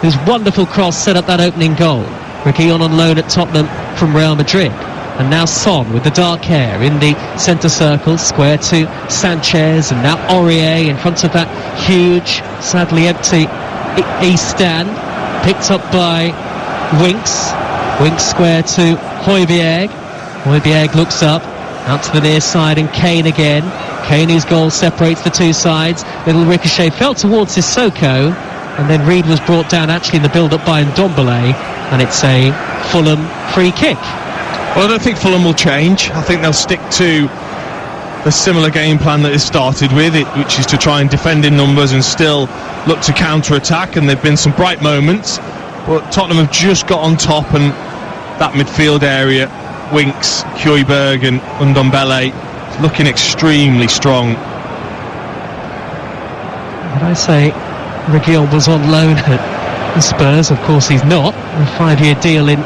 S1: whose wonderful cross set up that opening goal. Reguilon on loan at Tottenham from Real Madrid. And now Son with the dark hair in the centre circle, square to Sanchez, and now Aurier in front of that huge, sadly empty east stand, picked up by Winks. Winks square to Højbjerg. Højbjerg looks up, out to the near side, and Kane again. Kane, whose goal separates the two sides. Little ricochet fell towards Sissoko, and then Reed was brought down actually in the build-up by Ndombele, and it's a Fulham free kick.
S2: Well, I don't think Fulham will change. I think they'll stick to a similar game plan that they started with, which is to try and defend in numbers and still look to counter-attack, and there have been some bright moments, but Tottenham have just got on top, and that midfield area, Winks, Højbjerg and Ndombele, looking extremely strong.
S1: Did I say Reguilon was on loan at Spurs? Of course he's not. A 5-year deal in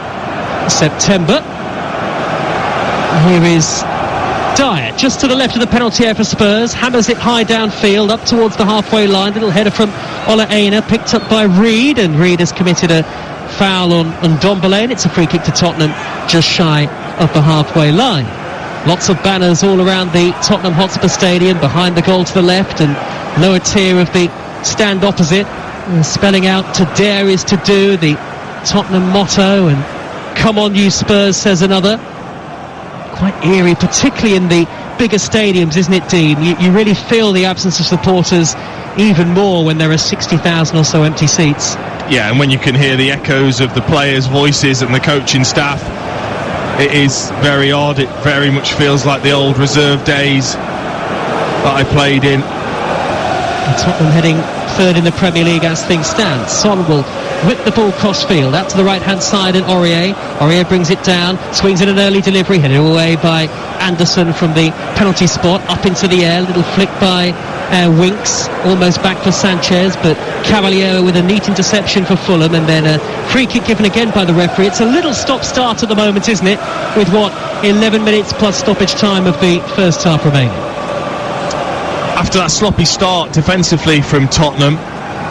S1: September. Here is Dyer, just to the left of the penalty area for Spurs, hammers it high downfield, up towards the halfway line. Little header from Ola Aina, picked up by Reed, and Reed has committed a foul on Ndombele, and it's a free kick to Tottenham, just shy of the halfway line. Lots of banners all around the Tottenham Hotspur Stadium, behind the goal to the left, and lower tier of the stand opposite, spelling out "To dare is to do," the Tottenham motto, and "Come on you Spurs," says another. Quite eerie, particularly in the bigger stadiums, isn't it, Dean? You really feel the absence of supporters even more when there are 60,000 or so empty seats.
S2: Yeah, and when you can hear the echoes of the players' voices and the coaching staff, it is very odd. It very much feels like the old reserve days that I played in.
S1: Tottenham heading third in the Premier League as things stand. Son will whip the ball cross-field out to the right-hand side, and Aurier brings it down, swings in an early delivery, headed away by Anderson from the penalty spot, up into the air, little flick by Winks, almost back for Sanchez, but Cavaliero with a neat interception for Fulham, and then a free kick given again by the referee. It's a little stop-start at the moment, isn't it, with 11 minutes plus stoppage time of the first half remaining.
S2: After that sloppy start defensively from Tottenham,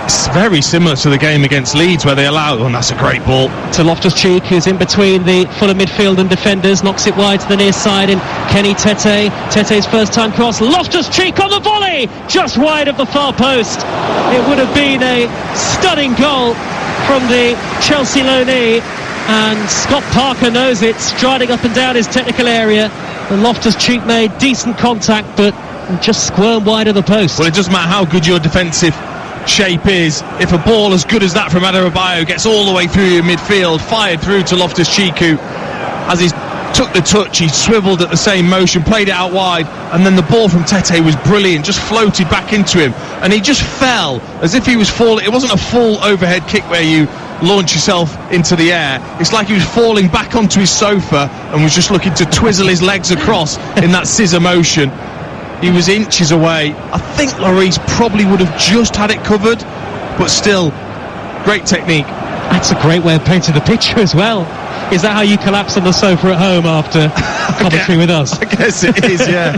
S2: it's very similar to the game against Leeds, where they allowed, and that's a great ball
S1: to Loftus-Cheek, who's in between the Fulham midfield and defenders, knocks it wide to the near side, and Kenny Tete's first time cross, Loftus-Cheek on the volley, just wide of the far post. It would have been a stunning goal from the Chelsea loanee, and Scott Parker knows it, striding up and down his technical area, and Loftus-Cheek made decent contact, but just squirmed wide of the post.
S2: Well, it doesn't matter how good your defensive shape is, if a ball as good as that from Adebayo gets all the way through your midfield, fired through to Loftus-Cheek, who, as he took the touch, he swiveled at the same motion, played it out wide, and then the ball from Tete was brilliant, just floated back into him, and he just fell as if he was falling. It wasn't a full overhead kick where you launch yourself into the air. It's like he was falling back onto his sofa and was just looking to twizzle his legs across in that scissor motion. He was inches away. I think Lloris probably would have just had it covered, but still, great technique.
S1: That's a great way of painting the picture as well. Is that how you collapse on the sofa at home after commentary with us?
S2: I guess it is, yeah.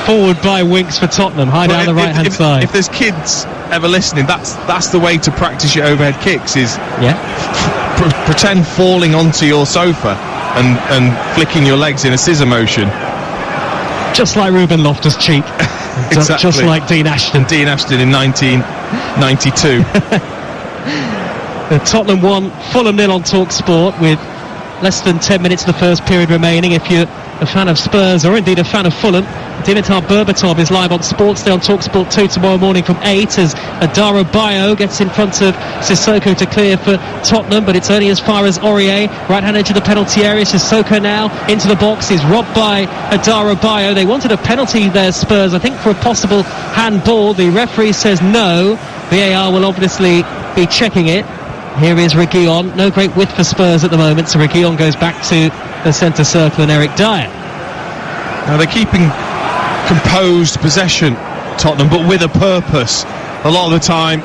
S1: Forward by Winks for Tottenham, high down the right-hand side.
S2: If there's kids ever listening, that's the way to practice your overhead kicks, is pretend falling onto your sofa and flicking your legs in a scissor motion.
S1: Just like Ruben Loftus-Cheek.
S2: Exactly.
S1: Just like Dean Ashton.
S2: Dean Ashton in 1992.
S1: Tottenham 1, Fulham 0 on TalkSport, with less than 10 minutes of the first period remaining. If you're a fan of Spurs, or indeed a fan of Fulham, Dimitar Berbatov is live on Sportsday on TalkSport 2 tomorrow morning from 8, as Adebayo gets in front of Sissoko to clear for Tottenham, but it's only as far as Aurier, right-hand edge of the penalty area. Sissoko now into the box, is robbed by Adebayo. They wanted a penalty there, Spurs, I think, for a possible handball. The referee says no. VAR will obviously be checking it. Here is Reguilon, no great width for Spurs at the moment, so Reguilon goes back to the centre circle, and Eric Dyer.
S2: Now they're keeping composed possession, Tottenham, but with a purpose. A lot of the time,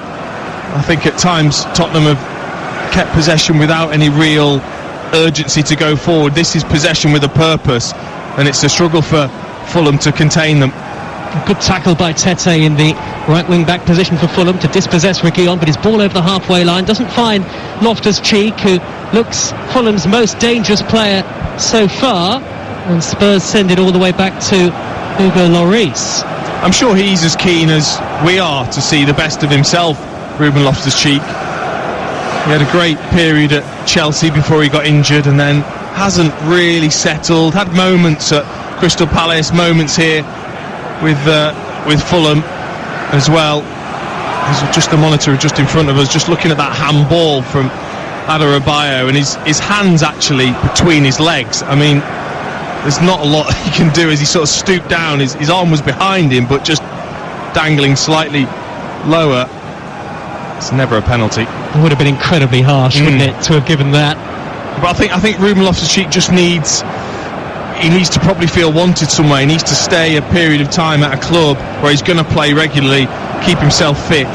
S2: I think at times Tottenham have kept possession without any real urgency to go forward. This is possession with a purpose, and it's a struggle for Fulham to contain them.
S1: A good tackle by Tete in the right wing back position for Fulham to dispossess Reguilon, but his ball over the halfway line doesn't find Loftus-Cheek, who looks Fulham's most dangerous player so far, and Spurs send it all the way back to Hugo Lloris.
S2: I'm sure he's as keen as we are to see the best of himself, Ruben Loftus-Cheek. He had a great period at Chelsea before he got injured, and then hasn't really settled. Had moments at Crystal Palace, moments here with Fulham as well. There's just the monitor just in front of us, just looking at that handball from Adebayo, and his hands actually between his legs. I mean, there's not a lot he can do as he sort of stooped down. His arm was behind him, but just dangling slightly lower. It's never a penalty.
S1: It would have been incredibly harsh, wouldn't it, to have given that?
S2: But I think Ruben Loftus-Cheek just needs to probably feel wanted somewhere. He needs to stay a period of time at a club where he's going to play regularly, keep himself fit,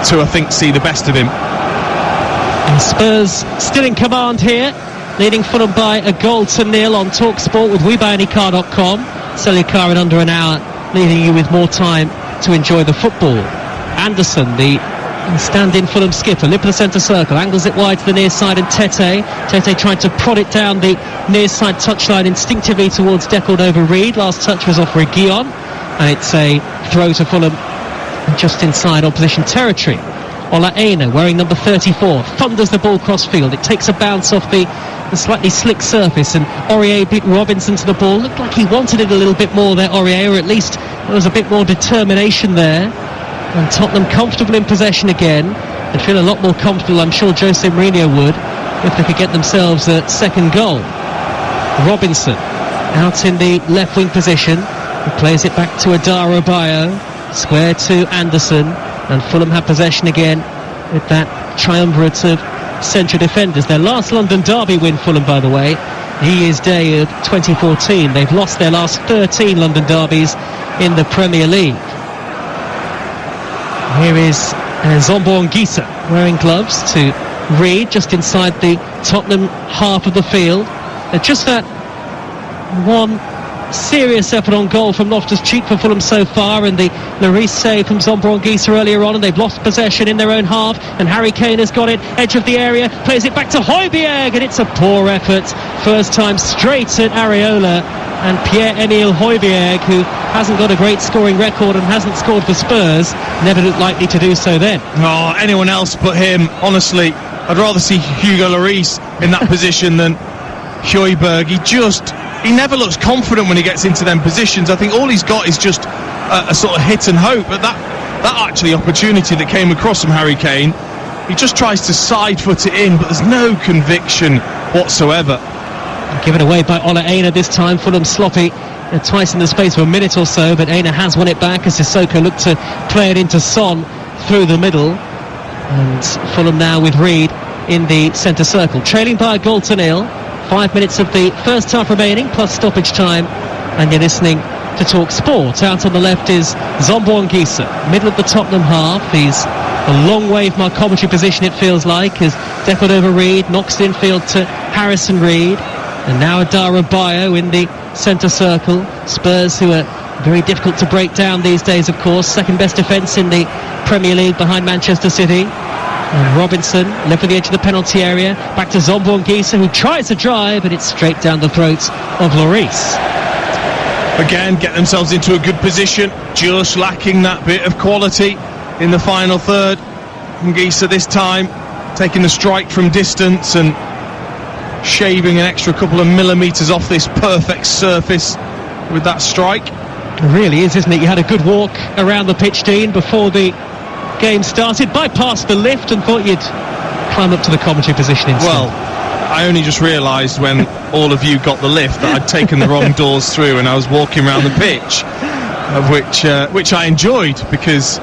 S2: to, I think, see the best of him.
S1: And Spurs still in command here, leading Fulham by 1-0 on TalkSport with WeBuyAnyCar.com. Sell your car in under an hour, leaving you with more time to enjoy the football. Anderson, the stand-in Fulham skipper, lip of the centre circle, angles it wide to the near side, and Tete trying to prod it down the near side touchline instinctively towards Deckled over Reed. Last touch was off Reguilon, and it's a throw to Fulham just inside opposition territory. Ola Aina, wearing number 34, thunders the ball cross-field. It takes a bounce off the slightly slick surface, and Aurier beat Robinson to the ball. Looked like he wanted it a little bit more there, Aurier, or at least there was a bit more determination there. And Tottenham comfortable in possession again. They'd feel a lot more comfortable, I'm sure Jose Mourinho would, if they could get themselves a second goal. Robinson out in the left wing position. He plays it back to Adebayo. Square to Anderson. And Fulham have possession again with that triumvirate of central defenders. Their last London derby win, Fulham, by the way, New Year's Day of 2014. They've lost their last 13 London derbies in the Premier League. Here is Zombo Anguissa wearing gloves to Reed just inside the Tottenham half of the field. Just that one serious effort on goal from Loftus-Cheek for Fulham so far, and the Lloris save from Zombo Anguissa earlier on, and they've lost possession in their own half, and Harry Kane has got it, edge of the area, plays it back to Højbjerg, and it's a poor effort. First time straight at Areola, and Pierre-Emile Højbjerg, who hasn't got a great scoring record and hasn't scored for Spurs, never looked likely to do so then.
S2: Oh, anyone else but him, honestly. I'd rather see Hugo Lloris in that position than Højbjerg. He never looks confident when he gets into them positions. I think all he's got is just a sort of hit and hope. But that actually opportunity that came across from Harry Kane, he just tries to side foot it in, but there's no conviction whatsoever.
S1: Given away by Ola Aina this time. Fulham sloppy twice in the space of a minute or so, but Aina has won it back as Sissoko looked to play it into Son through the middle. And Fulham now with Reed in the centre circle, trailing by 1-0. 5 minutes of the first half remaining, plus stoppage time, and you're listening to Talk Sport. Out on the left is Zombo Anguissa, middle of the Tottenham half. He's a long way from our commentary position, it feels like, as Deckled over Reed, knocks it infield to Harrison Reed, and now Adebayo in the centre circle. Spurs, who are very difficult to break down these days, of course, second best defence in the Premier League behind Manchester City. And Robinson left at the edge of the penalty area, back to Zombo Anguissa, who tries to drive, but it's straight down the throats of Lloris.
S2: Again, get themselves into a good position, just lacking that bit of quality in the final third. Anguissa this time taking the strike from distance and shaving an extra couple of millimetres off this perfect surface with that strike.
S1: It really is, isn't it? You had a good walk around the pitch, Dean, before the game started, bypassed the lift and thought you'd climb up to the commentary position instead.
S2: Well, I only just realised when all of you got the lift that I'd taken the wrong doors through, and I was walking around the pitch, of which I enjoyed, because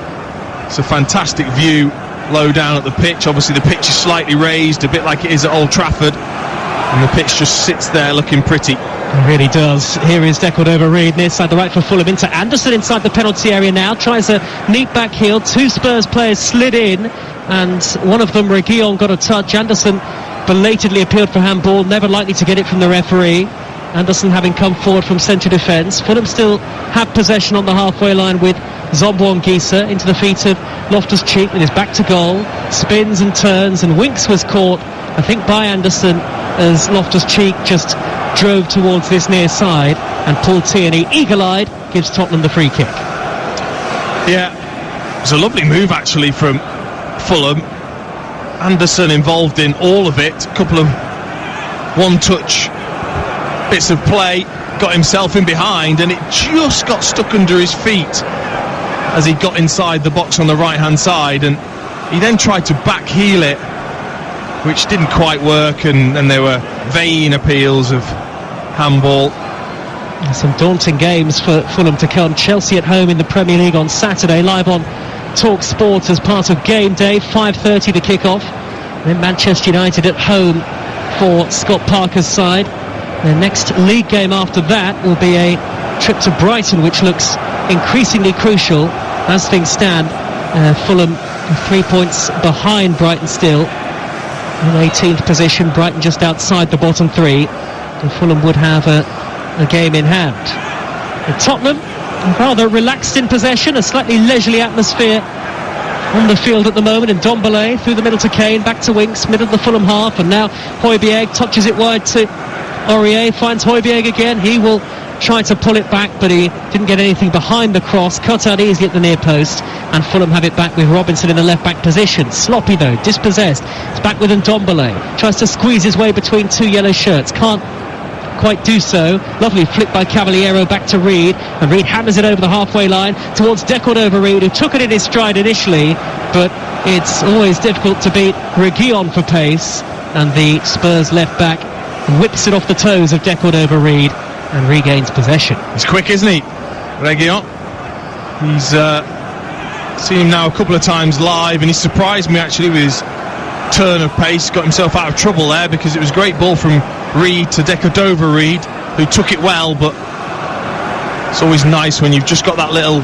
S2: it's a fantastic view low down at the pitch. Obviously the pitch is slightly raised, a bit like it is at Old Trafford, and the pitch just sits there looking pretty.
S1: It really does. Here is Deckled over Reed, near side the right for Fulham, into Anderson inside the penalty area now, tries a neat back heel. Two Spurs players slid in, and one of them, Reguilon, got a touch. Anderson belatedly appealed for handball, never likely to get it from the referee. Anderson having come forward from central defence. Fulham still have possession on the halfway line with Zombo Anguissa into the feet of Loftus-Cheek with his back to goal, spins and turns, and Winks was caught, I think, by Anderson as Loftus-Cheek just drove towards this near side, and Paul Tierney, eagle-eyed, gives Tottenham the free kick.
S2: Yeah, it was a lovely move actually from Fulham. Anderson involved in all of it, a couple of one-touch bits of play, got himself in behind, and it just got stuck under his feet as he got inside the box on the right-hand side, and he then tried to back heel it which didn't quite work, and there were vain appeals of handball.
S1: Some daunting games for Fulham to come. Chelsea at home in the Premier League on Saturday, live on Talk Sport as part of Game Day, 5:30 the kick-off. Then Manchester United at home for Scott Parker's side. The next league game after that will be a trip to Brighton, which looks increasingly crucial as things stand. Fulham 3 points behind Brighton still, in 18th position. Brighton just outside the bottom three, and Fulham would have a game in hand. And Tottenham rather relaxed in possession, a slightly leisurely atmosphere on the field at the moment, and Ndombele through the middle to Kane, back to Winks, middle of the Fulham half, and now Højbjerg touches it wide to Aurier, finds Højbjerg again. He will try to pull it back, but he didn't get anything behind the cross, cut out easily at the near post, and Fulham have it back with Robinson in the left back position. Sloppy though, dispossessed. It's back with Ndombele, tries to squeeze his way between two yellow shirts, can't quite do so. Lovely flick by Cavaliero back to Reed, and Reed hammers it over the halfway line towards Decordover-Reid, who took it in his stride initially, but it's always difficult to beat Reguilon for pace, and the Spurs left back whips it off the toes of Decordover-Reid and regains possession.
S2: He's quick, isn't he, Reguilon? He's seen him now a couple of times live, and he surprised me actually with his turn of pace. Got himself out of trouble there, because it was a great ball from Reed to Decordover-Reid, who took it well, but it's always nice when you've just got that little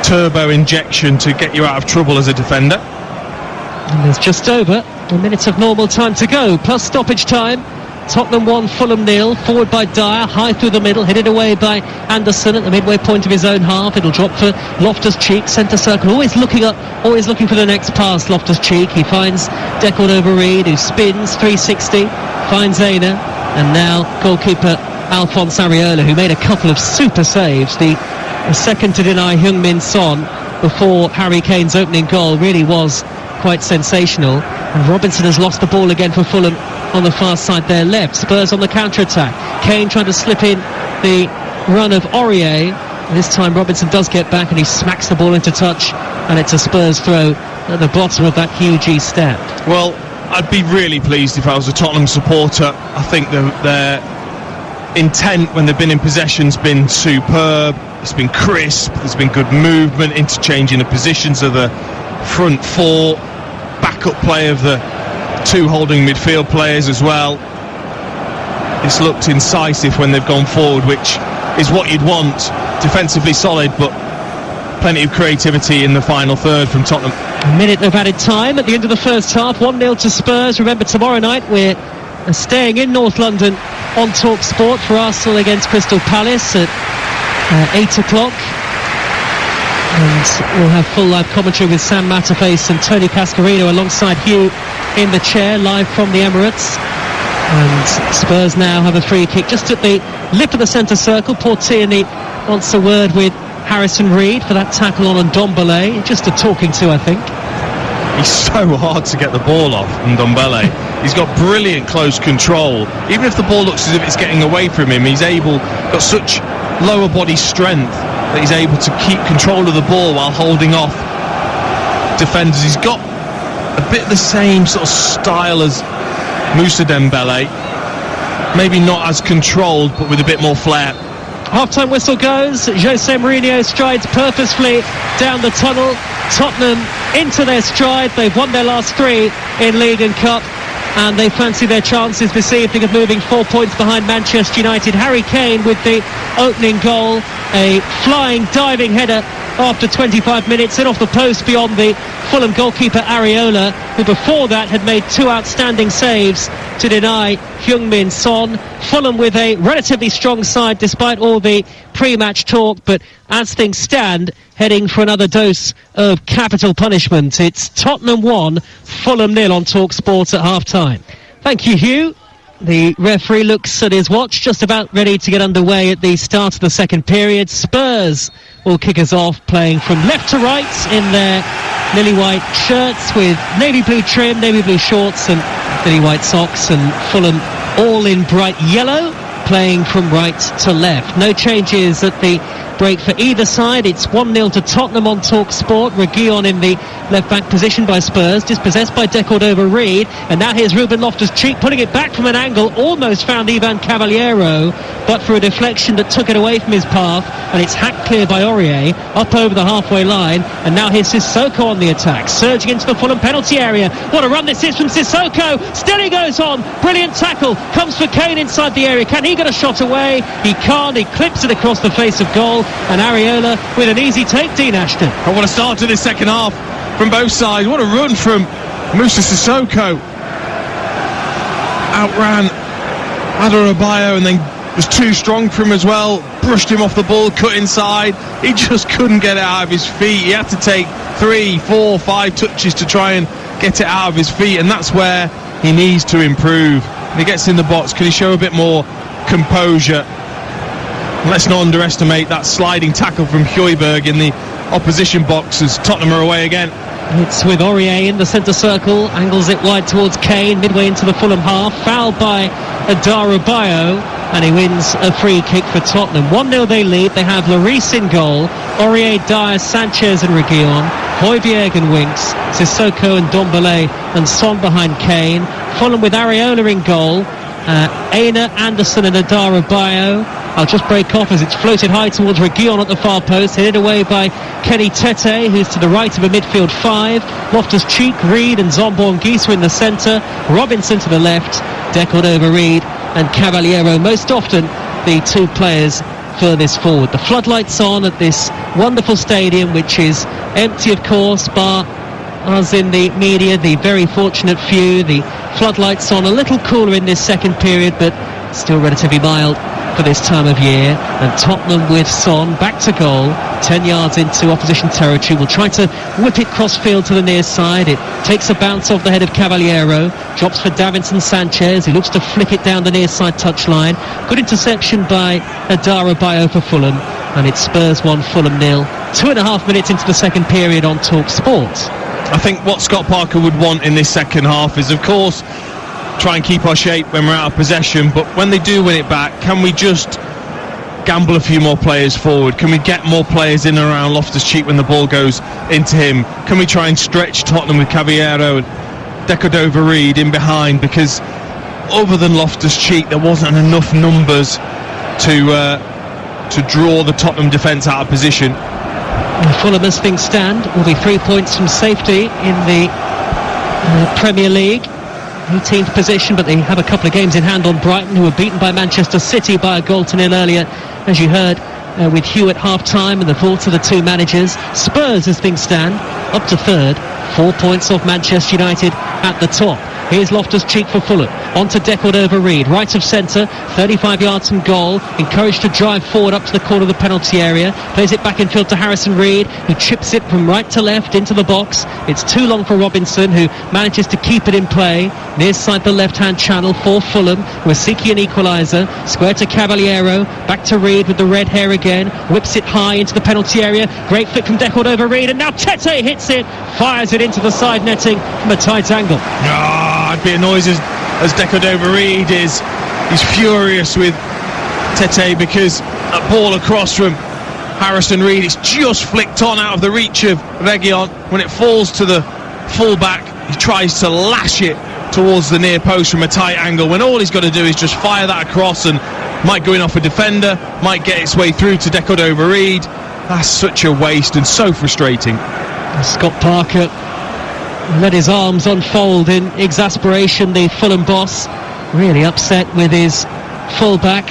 S2: turbo injection to get you out of trouble as a defender.
S1: And there's just over a minute of normal time to go, plus stoppage time. Tottenham 1, Fulham 0. Forward by Dyer, high through the middle, hit it away by Anderson at the midway point of his own half. It'll drop for Loftus-Cheek, centre circle, always looking up, always looking for the next pass. Loftus-Cheek, he finds Decordover-Reid, who spins 360, finds Aina, and now goalkeeper Alphonse Areola, who made a couple of super saves. The second to deny Heung-min Son before Harry Kane's opening goal really was quite sensational. And Robinson has lost the ball again for Fulham on the far side there left. Spurs on the counter-attack. Kane trying to slip in the run of Aurier. This time Robinson does get back, and he smacks the ball into touch, and it's a Spurs throw at the bottom of that huge East stand.
S2: Well, I'd be really pleased if I was a Tottenham supporter. I think their intent when they've been in possession's been superb. It's been crisp, there's been good movement, interchanging the positions of the front four, backup play of the two holding midfield players as well. It's looked incisive when they've gone forward, which is what you'd want. Defensively solid, but plenty of creativity in the final third from Tottenham.
S1: A minute of added time at the end of the first half, 1-0 to Spurs. Remember, tomorrow night we're staying in North London on Talk Sport for Arsenal against Crystal Palace at 8 o'clock. And we'll have full live commentary with Sam Matterface and Tony Cascarino alongside Hugh in the chair, live from the Emirates. And Spurs now have a free kick just at the lip of the centre circle. Paul Tierney wants a word with Harrison Reed for that tackle on Ndombele. Just a talking to, I think.
S2: He's so hard to get the ball off, Ndombele. He's got brilliant close control. Even if the ball looks as if it's getting away from him, got such lower body strength that he's able to keep control of the ball while holding off defenders. He's got a bit the same sort of style as Moussa Dembele, maybe not as controlled, but with a bit more flair.
S1: Half-time whistle goes. Jose Mourinho strides purposefully down the tunnel. Tottenham into their stride. They've won their last three in League and Cup, and they fancy their chances this evening of moving 4 points behind Manchester United. Harry Kane with the opening goal, a flying, diving header after 25 minutes, in off the post beyond the Fulham goalkeeper Areola, who before that had made two outstanding saves to deny Heung-min Son. Fulham with a relatively strong side despite all the pre-match talk, but as things stand, heading for another dose of capital punishment. It's Tottenham 1, Fulham 0 on Talk Sport at half-time. Thank you, Hugh. The referee looks at his watch, just about ready to get underway at the start of the second period. Spurs will kick us off, playing from left to right in their lily white shirts with navy blue trim, navy blue shorts and lily white socks, and Fulham all in bright yellow, playing from right to left. No changes at the break for either side. It's 1-0 to Tottenham on Talk Sport. Reguilon in the left-back position by Spurs, dispossessed by Decordova-Reid, and now here's Ruben Loftus-Cheek putting it back from an angle, almost found Ivan Cavaliero, but for a deflection that took it away from his path, and it's hacked clear by Aurier, up over the halfway line, and now here's Sissoko on the attack, surging into the Fulham penalty area. What a run this is from Sissoko, still he goes on, brilliant tackle, comes for Kane inside the area, can he get a shot away? He can't, he clips it across the face of goal, and Areola with an easy take, Dean Ashton.
S2: I want to start to this second half from both sides. What a run from Moussa Sissoko. Outran Adebayo and then was too strong for him as well. Brushed him off the ball, cut inside. He just couldn't get it out of his feet. He had to take 3, 4, 5 touches to try and get it out of his feet, and that's where he needs to improve. When he gets in the box, can he show a bit more composure? Let's not underestimate that sliding tackle from Højbjerg in the opposition box as Tottenham are away again.
S1: It's with Aurier in the centre circle, angles it wide towards Kane, midway into the Fulham half, fouled by Adebayo, and he wins a free kick for Tottenham. 1-0 they lead, they have Lloris in goal, Aurier, Dyer, Sanchez and Reguilon, Højbjerg and Winks, Sissoko and Ndombele and Son behind Kane, Fulham with Areola in goal, Aina, Anderson and Adebayo. I'll just break off as it's floated high towards Reguilon at the far post, headed away by Kenny Tete, who's to the right of a midfield 5. Loftus-Cheek, Reid and Zombo-Anguissa in the centre, Robinson to the left, Decordova-Reid and Cavaliero, most often the two players furthest forward. The floodlights on at this wonderful stadium, which is empty of course, bar us in the media, the very fortunate few. The floodlights on, a little cooler in this second period, but still relatively mild for this time of year. And Tottenham with Son back to goal, 10 yards into opposition territory, will try to whip it cross-field to the near side. It takes a bounce off the head of Cavaliero, drops for Davinson Sanchez, who looks to flick it down the near side touchline. Good interception by Adebayo for Fulham, and it's Spurs 1, Fulham 0. 2.5 minutes into the second period on Talk Sport.
S2: I think what Scott Parker would want in this second half is, of course, try and keep our shape when we're out of possession, but when they do win it back, can we just gamble a few more players forward? Can we get more players in and around Loftus-Cheek when the ball goes into him? Can we try and stretch Tottenham with Cavaliero and Decordova-Reid in behind? Because other than Loftus-Cheek, there wasn't enough numbers to draw the Tottenham defence out of position.
S1: Fulham, as things stand, will be 3 points from safety in the Premier League. 18th position, but they have a couple of games in hand on Brighton, who were beaten by Manchester City by a 1-0 earlier, as you heard, with Hugh at half-time, and the thoughts of the two managers. Spurs, as things stand, up to third, 4 points off Manchester United at the top. Here's Loftus-Cheek for Fulham, on to Decordova-Reid, right of centre, 35 yards from goal, encouraged to drive forward up to the corner of the penalty area, plays it back in field to Harrison Reid, who chips it from right to left into the box. It's too long for Robinson, who manages to keep it in play, near side the left-hand channel for Fulham, who are seeking an equaliser. Square to Cavaliero, back to Reid with the red hair again, whips it high into the penalty area, great flick from Decordova-Reid, and now Tete hits it, fires it into the side netting from a tight angle.
S2: I'd be annoyed as Decordova-Reid is. He's furious with Tete because that ball across from Harrison Reid is just flicked on out of the reach of Reguilon. When it falls to the full-back, he tries to lash it towards the near post from a tight angle, when all he's got to do is just fire that across, and might go in off a defender, might get its way through to Decordova-Reid. That's such a waste and so frustrating.
S1: Scott Parker let his arms unfold in exasperation. The Fulham boss really upset with his full-back,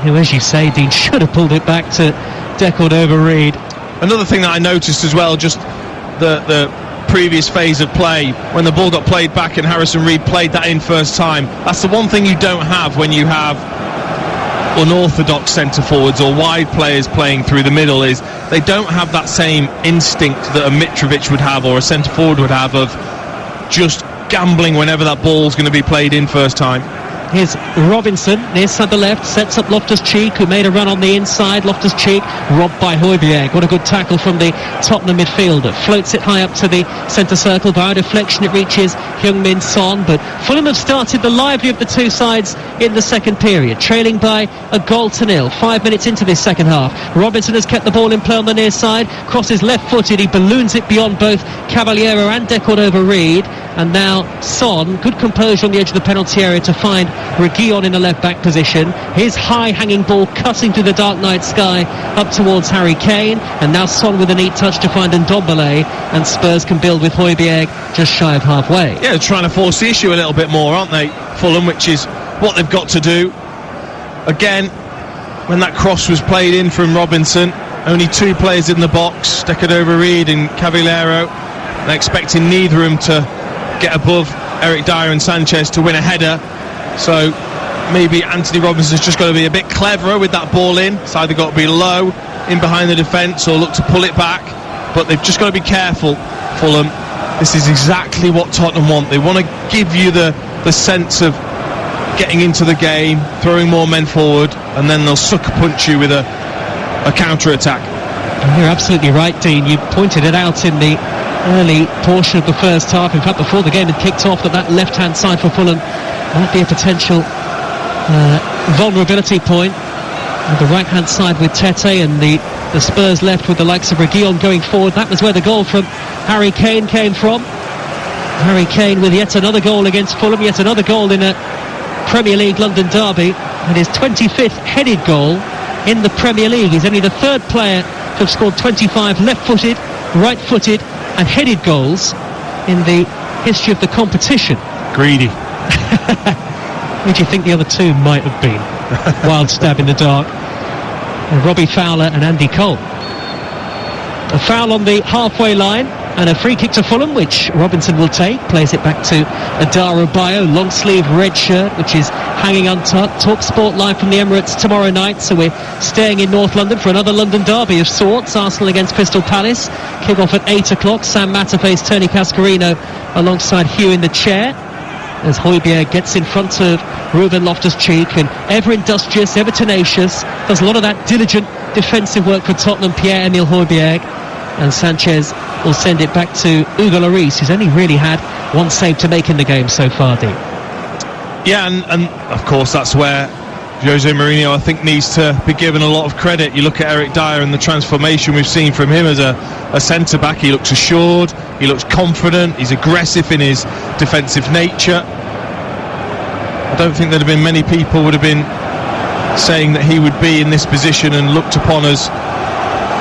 S1: who, as you say, Dean, should have pulled it back to Decordova-Reid.
S2: Another thing that I noticed as well, just the previous phase of play, when the ball got played back and Harrison Reid played that in first time. That's the one thing you don't have when you have unorthodox centre forwards or wide players playing through the middle, is they don't have that same instinct that a Mitrovic would have or a centre forward would have of just gambling whenever that ball's going to be played in first time.
S1: Here's Robinson, near centre left, sets up Loftus-Cheek, who made a run on the inside. Loftus-Cheek robbed by Højbjerg. What a good tackle from the Tottenham midfielder. Floats it high up to the centre circle. By a deflection it reaches Heung-min Son. But Fulham have started the lively of the two sides in the second period, trailing by a 0-0. 5 minutes into this second half. Robinson has kept the ball in play on the near side. Crosses left-footed. He balloons it beyond both Caballero and Decordova-Reid. And now Son, good composure on the edge of the penalty area to find Reguilon in the left-back position. His high-hanging ball cutting through the dark night sky up towards Harry Kane. And now Son with a neat touch to find Ndombele. And Spurs can build with Højbjerg just shy of halfway.
S2: Yeah, they're trying to force the issue a little bit more, aren't they, Fulham, which is what they've got to do. Again, when that cross was played in from Robinson, only two players in the box, Decordova-Reid and Caballero. They're expecting neither of them to get above Eric Dyer and Sanchez to win a header, so maybe Anthony Robinson's just got to be a bit cleverer with that ball in. It's either got to be low in behind the defence or look to pull it back, but they've just got to be careful. Fulham, this is exactly what Tottenham want. They want to give you the sense of getting into the game, throwing more men forward, and then they'll sucker punch you with a counter-attack.
S1: You're absolutely right, Dean. You pointed it out in the early portion of the first half. In fact, before the game had kicked off, that left-hand side for Fulham might be a potential vulnerability point. And the right-hand side with Tete and the Spurs left with the likes of Reguilon going forward. That was where the goal from Harry Kane came from. Harry Kane with yet another goal against Fulham, yet another goal in a Premier League London derby, and his 25th headed goal in the Premier League. He's only the third player to have scored 25 left-footed, right-footed and headed goals in the history of the competition.
S2: Greedy.
S1: Who do you think the other two might have been? Wild stab in the dark. Robbie Fowler and Andy Cole. A foul on the halfway line and a free kick to Fulham, which Robinson will take. Plays it back to Adara Bio, long sleeve red shirt, which is hanging untucked. Talk Sport live from the Emirates tomorrow night, so we're staying in North London for another London derby of sorts. Arsenal against Crystal Palace. Kick off at 8 o'clock. Sam Matterface, Tony Cascarino alongside Hugh in the chair, as Højbjerg gets in front of Ruben Loftus-Cheek, and ever industrious, ever tenacious, does a lot of that diligent defensive work for Tottenham, Pierre-Emile Højbjerg. And Sanchez will send it back to Hugo Lloris, who's only really had one save to make in the game so far, Dean.
S2: Yeah, and of course that's where Jose Mourinho, I think, needs to be given a lot of credit. You look at Eric Dyer and the transformation we've seen from him as a centre-back. He looks assured, he looks confident, he's aggressive in his defensive nature. I don't think there'd have been many people would have been saying that he would be in this position and looked upon as,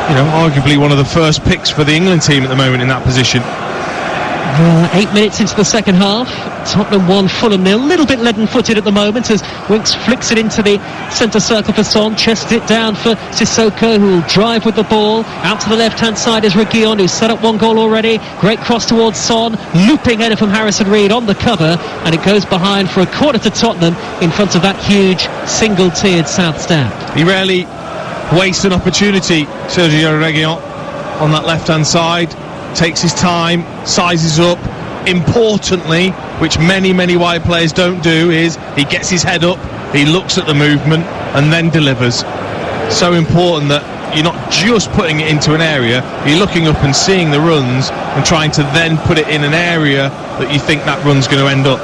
S2: you know, arguably one of the first picks for the England team at the moment in that position.
S1: 8 minutes into the second half, Tottenham 1, Fulham 0. A little bit leaden-footed at the moment as Winks flicks it into the centre circle for Son, chests it down for Sissoko, who will drive with the ball. Out to the left-hand side is Reguilon, who's set up one goal already. Great cross towards Son, looping header from Harrison Reed on the cover, and it goes behind for a corner to Tottenham in front of that huge single-tiered south stand.
S2: He rarely wastes an opportunity, Sergio Reguilon, on that left-hand side. Takes his time, sizes up. Importantly, which many wide players don't do, is he gets his head up, he looks at the movement and then delivers. So important that you're not just putting it into an area, you're looking up and seeing the runs and trying to then put it in an area that you think that run's going to end up.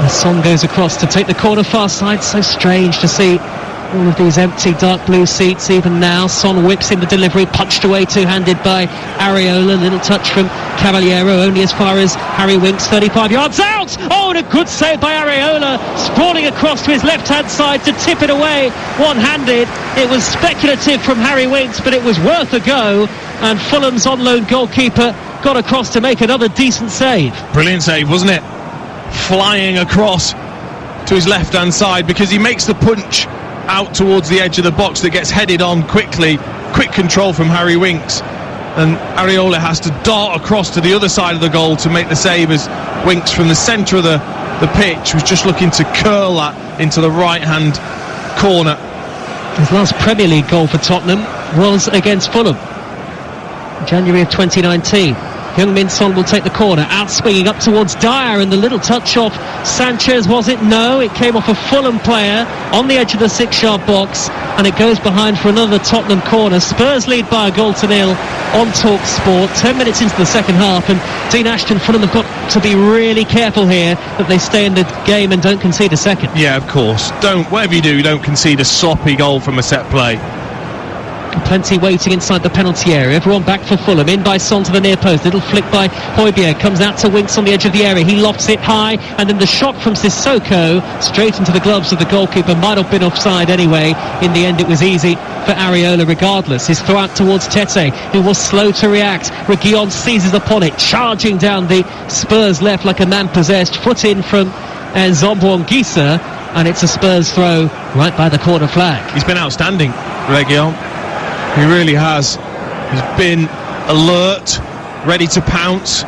S1: And Son goes across to take the corner far side. So strange to see all of these empty dark blue seats even now. Son whips in the delivery, punched away two-handed by Areola. Little touch from Caballero, only as far as Harry Winks, 35 yards out. Oh, and a good save by Areola, sprawling across to his left-hand side to tip it away one-handed. It was speculative from Harry Winks, but it was worth a go, and Fulham's on-loan goalkeeper got across to make another decent save.
S2: Brilliant save, wasn't it? Flying across to his left-hand side, because he makes the punch out towards the edge of the box that gets headed on quickly. Quick control from Harry Winks, and Areola has to dart across to the other side of the goal to make the save, as Winks from the centre of the pitch was just looking to curl that into the right hand corner.
S1: His last Premier League goal for Tottenham was against Fulham, January of 2019. Heung-min Son will take the corner, out swinging up towards Dyer, and the little touch off Sanchez, was it? No, it came off a Fulham player on the edge of the 6-yard box, and it goes behind for another Tottenham corner. Spurs lead by a goal to nil on Talk Sport, 10 minutes into the second half, and Dean Ashton, Fulham have got to be really careful here that they stay in the game and don't concede a second.
S2: Yeah, of course. Whatever you do, don't concede a sloppy goal from a set play.
S1: Plenty waiting inside the penalty area. Everyone back for Fulham. In by Son to the near post. Little flick by Højbjerg. Comes out to Winks on the edge of the area. He lofts it high. And then the shot from Sissoko straight into the gloves of the goalkeeper. Might have been offside anyway. In the end, it was easy for Areola regardless. His throw out towards Tete, who was slow to react. Reguilon seizes upon it. Charging down the Spurs left like a man possessed. Foot in from Nzombo Anguissa. And it's a Spurs throw right by the corner flag.
S2: He's been outstanding, Reguilon. He really has. He's been alert, ready to pounce,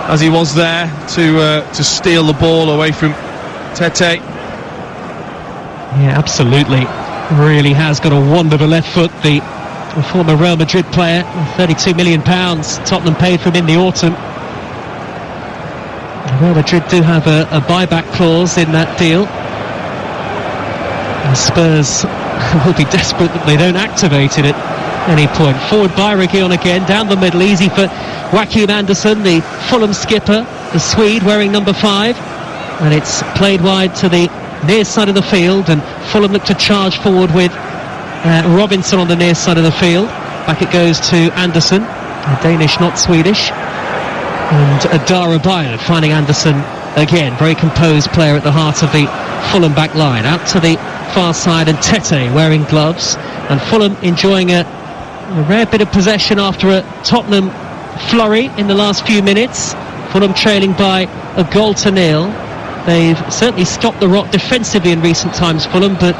S2: as he was there to steal the ball away from Tete.
S1: Yeah, absolutely. Really has got a wonderful left foot, the former Real Madrid player. £32 million Tottenham paid for him in the autumn. Real Madrid do have a buyback clause in that deal. And Spurs will be desperate that they don't activate it at any point. Forward by Reguilon again, down the middle, easy for Joachim Andersen, the Fulham skipper, the Swede wearing number 5, and it's played wide to the near side of the field, and Fulham look to charge forward with Robinson on the near side of the field. Back it goes to Andersen, Danish, not Swedish, and Darabayo finding Andersen again, very composed player at the heart of the Fulham back line. Out to the far side, and Tete wearing gloves, and Fulham enjoying a rare bit of possession after a Tottenham flurry in the last few minutes. Fulham trailing by a goal to nil. They've certainly stopped the rot defensively in recent times, Fulham, but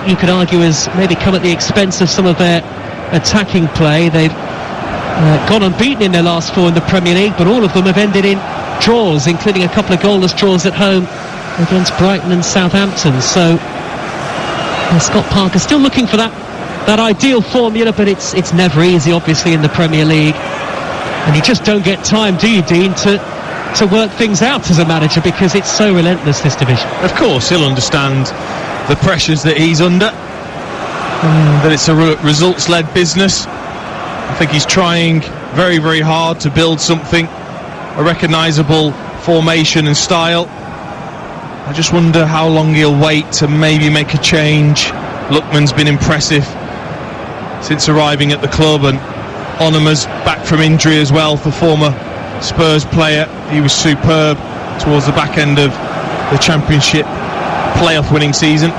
S1: you could argue has maybe come at the expense of some of their attacking play. They've gone unbeaten in their last 4 in the Premier League, but all of them have ended in draws, including a couple of goalless draws at home against Brighton and Southampton. So Scott Parker still looking for that ideal formula, but it's never easy, obviously, in the Premier League. And you just don't get time, do you, Dean, to work things out as a manager, because it's so relentless, this division.
S2: Of course, he'll understand the pressures that he's under, that it's a results-led business. I think he's trying very, very hard to build something, a recognisable formation and style. I just wonder how long he'll wait to maybe make a change. Lookman's been impressive since arriving at the club, and Onama's back from injury as well, for former Spurs player. He was superb towards the back end of the Championship playoff winning season.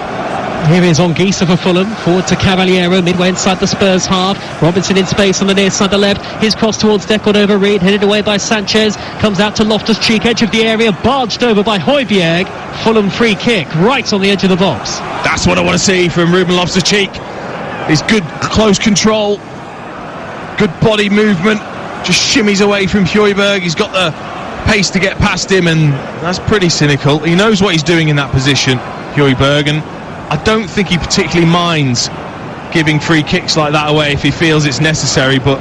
S1: Here is Anguissa for Fulham, forward to Cavaliero, midway inside the Spurs half. Robinson in space on the near side, the left. His cross towards Decordova-Reid, headed away by Sanchez. Comes out to Loftus-Cheek, edge of the area, barged over by Højbjerg. Fulham free kick, right on the edge of the box.
S2: That's what I want to see from Ruben Loftus-Cheek. His good close control, good body movement, just shimmies away from Højbjerg. He's got the pace to get past him, and that's pretty cynical. He knows what he's doing in that position, Højbjerg, and I don't think he particularly minds giving free kicks like that away if he feels it's necessary, but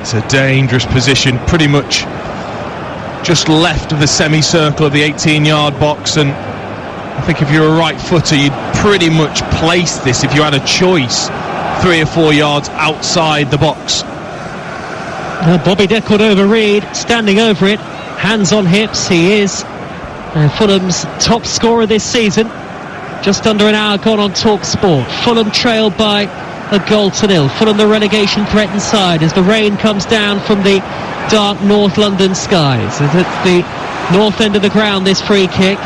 S2: it's a dangerous position, pretty much just left of the semicircle of the 18-yard box, and I think if you're a right footer, you'd pretty much place this, if you had a choice, 3 or 4 yards outside the box.
S1: Bobby Decordova-Reid standing over it, hands on hips. He is Fulham's top scorer this season. Just under an hour gone on Talk Sport. Fulham trailed by a goal to nil. Fulham the relegation threatened side as the rain comes down from the dark North London skies. As at the north end of the ground, this free kick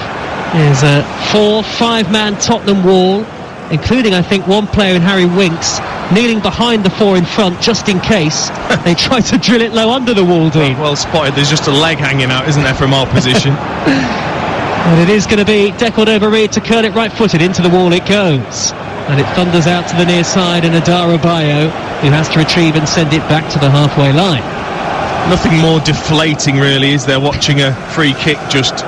S1: is a 4-5-man Tottenham wall, including, I think, one player in Harry Winks kneeling behind the 4 in front just in case they try to drill it low under the wall, Dean.
S2: Well spotted. There's just a leg hanging out, isn't there, from our position?
S1: And it is going to be Decordova-Reid to curl it right-footed. Into the wall it goes. And it thunders out to the near side, and Darabayo, who has to retrieve and send it back to the halfway line.
S2: Nothing more deflating, really, is there, watching a free kick just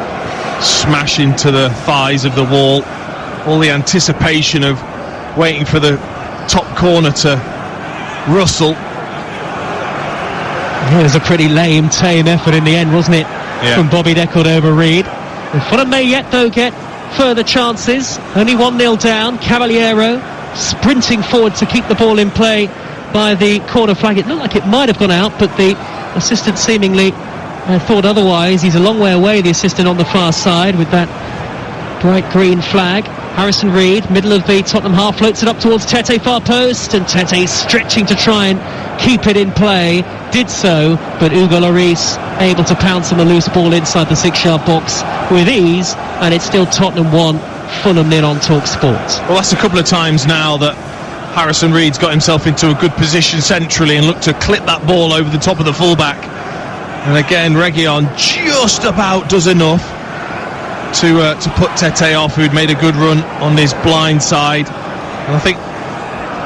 S2: smash into the thighs of the wall. All the anticipation of waiting for the top corner to rustle.
S1: It was a pretty lame, tame effort in the end, wasn't it? From Bobby Decordova-Reid. Fulham may yet, though, get further chances. Only 1-0 down. Caballero sprinting forward to keep the ball in play by the corner flag. It looked like it might have gone out, but the assistant seemingly thought otherwise. He's a long way away, the assistant on the far side, with that bright green flag. Harrison Reed, middle of the Tottenham half, floats it up towards Tete, far post, and Tete stretching to try and keep it in play. Did so, but Hugo Lloris able to pounce on the loose ball inside the 6-yard box with ease, and it's still Tottenham 1, Fulham 0 on TalkSport.
S2: Well, that's a couple of times now that Harrison Reed's got himself into a good position centrally and looked to clip that ball over the top of the fullback. And again, Reguilon just about does enough to put Tete off, who'd made a good run on his blind side. And I think,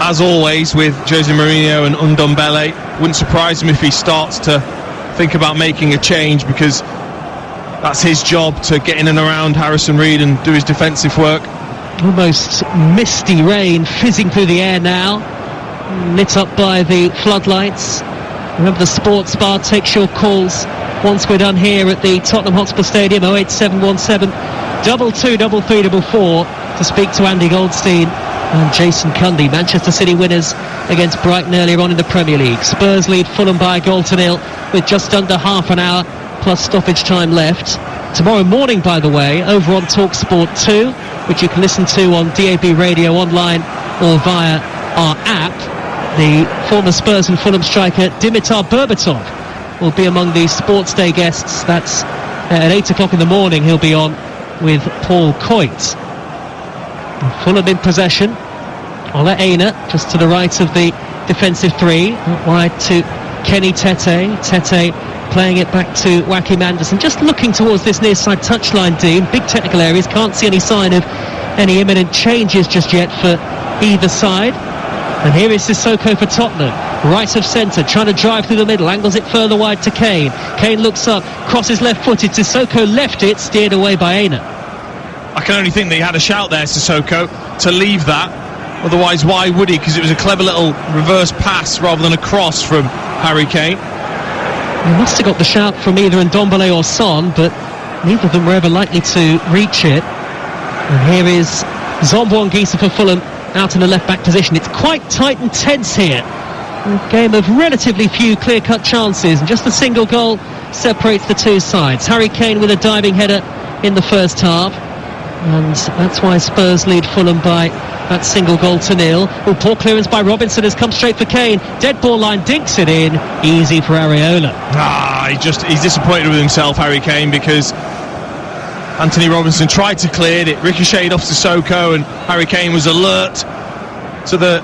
S2: as always with Jose Mourinho and Ndombele, wouldn't surprise him if he starts to think about making a change, because that's his job, to get in and around Harrison Reed and do his defensive work.
S1: Almost misty rain fizzing through the air now, lit up by the floodlights. Remember, the sports bar takes your calls once we're done here at the Tottenham Hotspur Stadium. 08717 223344 to speak to Andy Goldstein and Jason Cundy. Manchester City winners against Brighton earlier on in the Premier League. Spurs lead Fulham by a goal to nil with just under half an hour plus stoppage time left. Tomorrow morning, by the way, over on TalkSport 2, which you can listen to on DAB Radio online or via our app, the former Spurs and Fulham striker Dimitar Berbatov will be among the Sports Day guests. That's at 8 o'clock in the morning. He'll be on with Paul Coit. Fulham in possession. Ola Aina just to the right of the defensive three, wide to Kenny Tete. Tete playing it back to Joachim Andersen, just looking towards this near side touchline, Dean. Big technical areas, can't see any sign of any imminent changes just yet for either side. And here is Sissoko for Tottenham, right of centre, trying to drive through the middle, angles it further wide to Kane. Kane looks up, crosses left-footed, Sissoko left it, steered away by Aina.
S2: I can only think that he had a shout there, Sissoko, to leave that. Otherwise, why would he? Because it was a clever little reverse pass rather than a cross from Harry Kane.
S1: He must have got the shout from either Ndombele or Son, but neither of them were ever likely to reach it. And here is Zombo Anguissa for Fulham, out in the left-back position. It's quite tight and tense here. A game of relatively few clear-cut chances, and just a single goal separates the two sides. Harry Kane with a diving header in the first half, and that's why Spurs lead Fulham by that single goal to nil. Oh, poor clearance by Robinson has come straight for Kane. Dead ball line, dinks it in. Easy for Areola.
S2: He's disappointed with himself, Harry Kane, because Anthony Robinson tried to clear it, ricocheted off Sissoko, and Harry Kane was alert to the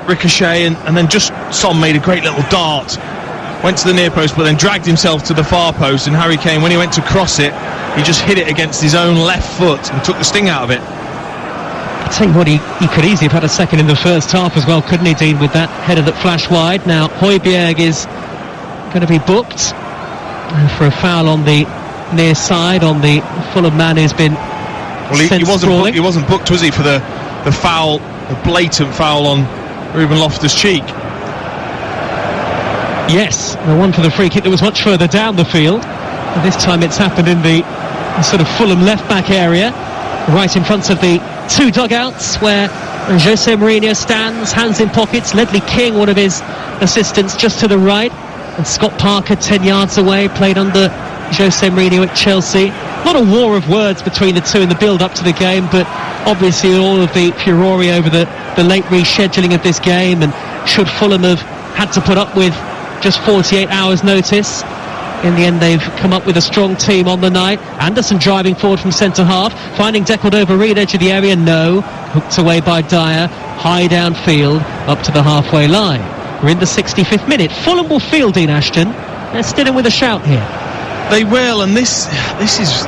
S2: ricochet, and then just Son made a great little dart, went to the near post, but then dragged himself to the far post, and Harry Kane, when he went to cross it, he just hit it against his own left foot and took the sting out of it.
S1: I tell you what, he could easily have had a second in the first half as well, couldn't he, Dean, with that header that flashed wide. Now Højbjerg is going to be booked for a foul on the near side on the Fulham man who's been
S2: he wasn't booked, was he, for the foul, the blatant foul on Ruben Loftus-Cheek?
S1: Yes, the one for the free kick that was much further down the field, and this time it's happened in the sort of Fulham left back area, right in front of the two dugouts where Jose Mourinho stands, hands in pockets. Ledley King, one of his assistants, just to the right, and Scott Parker 10 yards away, played under Jose Mourinho at Chelsea. Not a war of words between the two in the build up to the game, but obviously all of the furore over the late rescheduling of this game, and should Fulham have had to put up with just 48 hours notice, in the end they've come up with a strong team on the night. Anderson driving forward from centre half, finding Decordova-Reid edge of the area, no, hooked away by Dyer, high downfield up to the halfway line. We're in the 65th minute. Fulham will field Dean Ashton. They're still in with a shout here.
S2: They will, and this is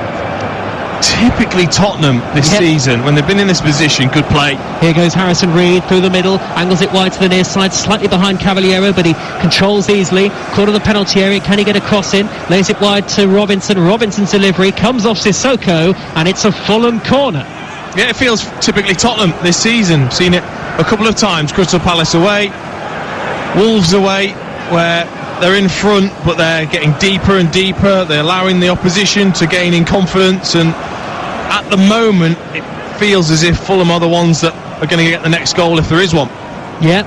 S2: typically Tottenham this season. When they've been in this position, good play.
S1: Here goes Harrison Reed through the middle, angles it wide to the near side, slightly behind Caballero, but he controls easily. Corner of the penalty area, can he get a cross in? Lays it wide to Robinson. Robinson's delivery comes off Sissoko, and it's a Fulham corner.
S2: Yeah, it feels typically Tottenham this season. Seen it a couple of times. Crystal Palace away, Wolves away, where they're in front, but they're getting deeper and deeper. They're allowing the opposition to gain in confidence, and at the moment it feels as if Fulham are the ones that are going to get the next goal if there is one.
S1: Yeah,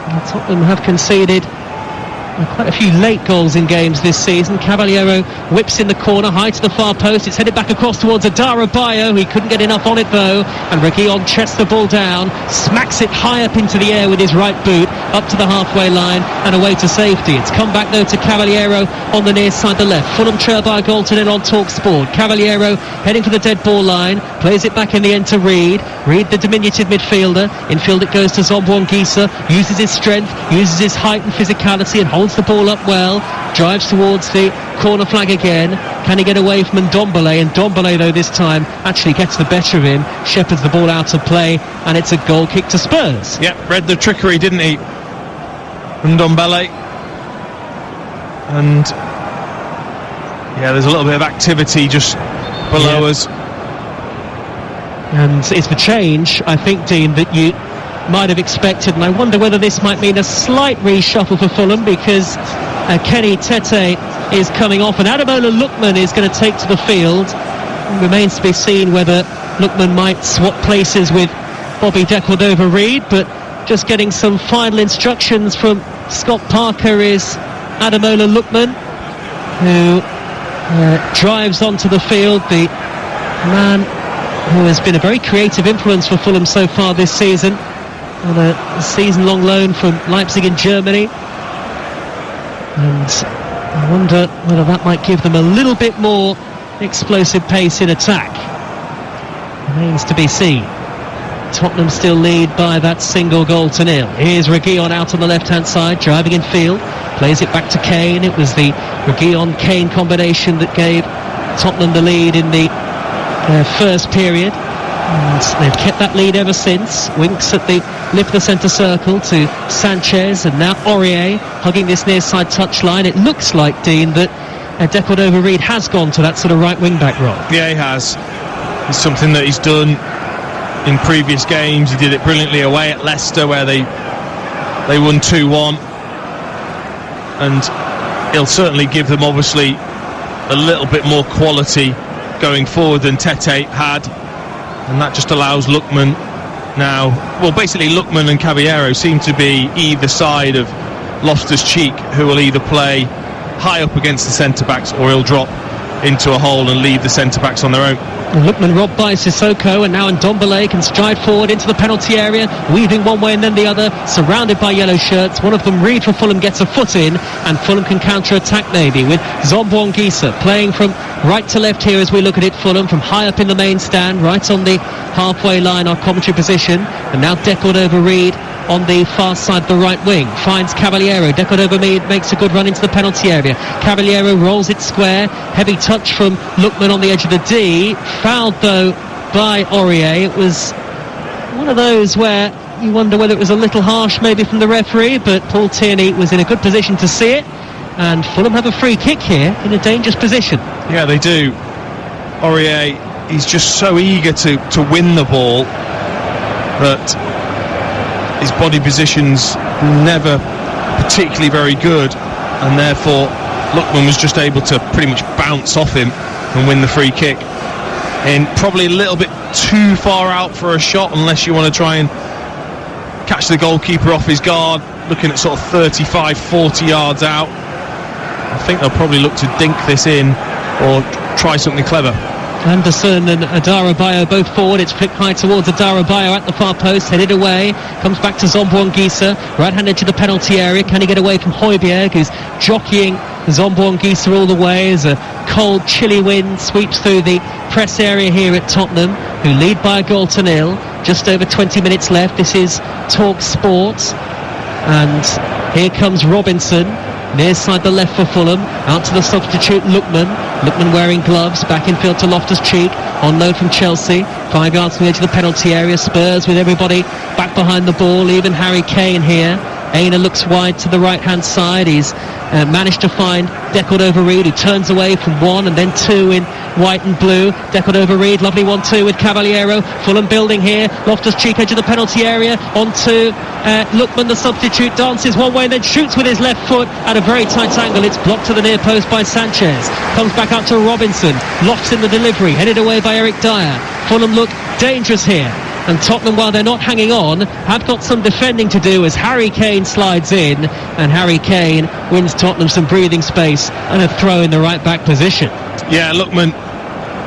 S1: well, Tottenham have conceded quite a few late goals in games this season. Caballero whips in the corner, high to the far post. It's headed back across towards Adarabayo. He couldn't get enough on it though, and Reguilon chests the ball down, smacks it high up into the air with his right boot, up to the halfway line and away to safety. It's come back though to Caballero on the near side, the left. Fulham trail by a goal to nil on Talk Sport. Caballero heading for the dead ball line, plays it back in the end to Reed, the diminutive midfielder. Infield it goes to Zombo-Anguissa, uses his strength, uses his height and physicality, and holds the ball up well, drives towards the corner flag again. Can he get away from Ndombele? And Ndombele though this time actually gets the better of him, shepherds the ball out of play, and it's a goal kick to Spurs.
S2: Yep, read the trickery, didn't he, Ndombele? And yeah, there's a little bit of activity just below us.
S1: And it's the change, I think, Dean, that you might have expected, and I wonder whether this might mean a slight reshuffle for Fulham, because Kenny Tete is coming off and Ademola Lookman is going to take to the field. It remains to be seen whether Lookman might swap places with Bobby De Cordova-Reid, but just getting some final instructions from Scott Parker is Ademola Lookman, who drives onto the field, the man who has been a very creative influence for Fulham so far this season, on a season-long loan from Leipzig in Germany. And I wonder whether that might give them a little bit more explosive pace in attack. Remains to be seen. Tottenham still lead by that single goal to nil. Here's Reguilon out on the left-hand side, driving in field, plays it back to Kane. It was the Reguilon-Kane combination that gave Tottenham the lead in the first period, and they've kept that lead ever since. Winks at the lip of the centre circle to Sanchez, and now Aurier hugging this near side touchline. It looks like, Dean, that De Cordova-Reid has gone to that sort of right wing back role.
S2: Yeah, he has. It's something that he's done in previous games. He did it brilliantly away at Leicester, where they won 2-1, and he'll certainly give them obviously a little bit more quality going forward than Tete had, and that just allows Lookman now, well, basically Lookman and Caballero seem to be either side of Loftus-Cheek, who will either play high up against the centre-backs or he'll drop into a hole and leave the centre-backs on their own.
S1: Lookman robbed by Sissoko, and now Ndombele can stride forward into the penalty area, weaving one way and then the other, surrounded by yellow shirts. One of them, Reed for Fulham, gets a foot in, and Fulham can counter-attack maybe, with Zombo-Anguissa playing from right to left here as we look at it. Fulham from high up in the main stand, right on the halfway line, our commentary position, and now De Cordova-Reid on the far side of the right wing, finds Caballero. De Cordova-Reid makes a good run into the penalty area. Caballero rolls it square, heavy touch from Lookman on the edge of the D, fouled though by Aurier. It was one of those where you wonder whether it was a little harsh maybe from the referee, but Paul Tierney was in a good position to see it, and Fulham have a free kick here in a dangerous position.
S2: Yeah, they do. Aurier, he's just so eager to win the ball that his body position's never particularly very good, and therefore Lookman was just able to pretty much bounce off him and win the free kick. And probably a little bit too far out for a shot, unless you want to try and catch the goalkeeper off his guard, looking at sort of 35-40 yards out. I think they'll probably look to dink this in or try something clever.
S1: Anderson and Adarabayo both forward. It's flicked high towards Adarabayo at the far post, headed away, comes back to Zombo-Anguissa, right-handed to the penalty area. Can he get away from Højbjerg, who's jockeying Zombo-Anguissa all the way as a cold, chilly wind sweeps through the press area here at Tottenham, who lead by a goal to nil. Just over 20 minutes left. This is Talk Sport, and here comes Robinson, near side the left for Fulham, out to the substitute Lookman wearing gloves, back in field to Loftus-Cheek, on loan from Chelsea, 5 yards from the edge of the penalty area. Spurs with everybody back behind the ball, even Harry Kane here. Aina looks wide to the right hand side, he's managed to find Decordova-Reid, who turns away from one and then two in white and blue. Decordova-Reid, lovely 1-2 with Caballero. Fulham building here. Loftus-Cheek edge of the penalty area. On to Lookman, the substitute, dances one way and then shoots with his left foot at a very tight angle. It's blocked to the near post by Sanchez. Comes back up to Robinson. Lofts in the delivery. Headed away by Eric Dyer. Fulham look dangerous here. And Tottenham, while they're not hanging on, have got some defending to do as Harry Kane slides in, and Harry Kane wins Tottenham some breathing space and a throw in the right back position.
S2: Yeah, Lookman,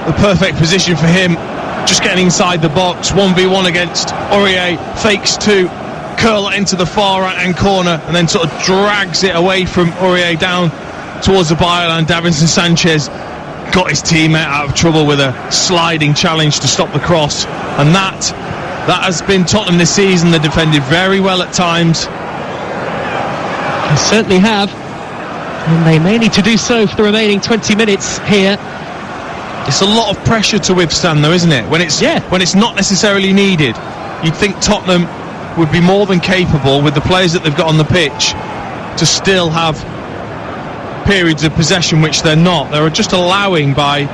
S2: the perfect position for him, just getting inside the box, 1v1 against Aurier, fakes two, curl into the far right hand corner and then sort of drags it away from Aurier down towards the byline. Davinson Sanchez got his teammate out of trouble with a sliding challenge to stop the cross, and that has been Tottenham this season. They defended very well at times.
S1: They certainly have, and they may need to do so for the remaining 20 minutes here.
S2: It's a lot of pressure to withstand though, isn't it? When it's not necessarily needed. You'd think Tottenham would be more than capable, with the players that they've got on the pitch, to still have periods of possession, which they're not. They're just allowing, by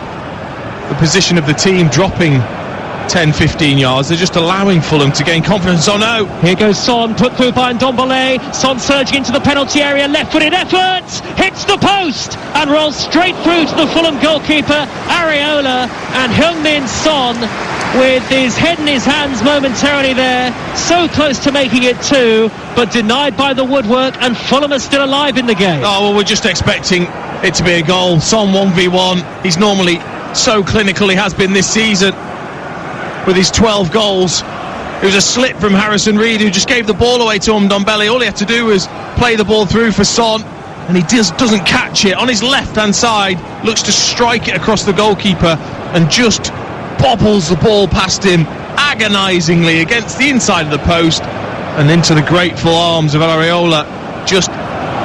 S2: the position of the team dropping 10-15 yards, they're just allowing Fulham to gain confidence. Oh no,
S1: here goes Son, put through by Ndombele. Son surging into the penalty area, left-footed effort, hits the post and rolls straight through to the Fulham goalkeeper Areola, and Heung-min Son with his head in his hands momentarily there, so close to making it two, but denied by the woodwork, and Fulham are still alive in the game.
S2: Oh well, we're just expecting it to be a goal. Son 1v1, he's normally so clinical, he has been this season with his 12 goals. It was a slip from Harrison Reed, who just gave the ball away to Ndombele. All he had to do was play the ball through for Son, and he doesn't catch it. On his left hand side, looks to strike it across the goalkeeper and just bobbles the ball past him agonisingly against the inside of the post and into the grateful arms of Areola.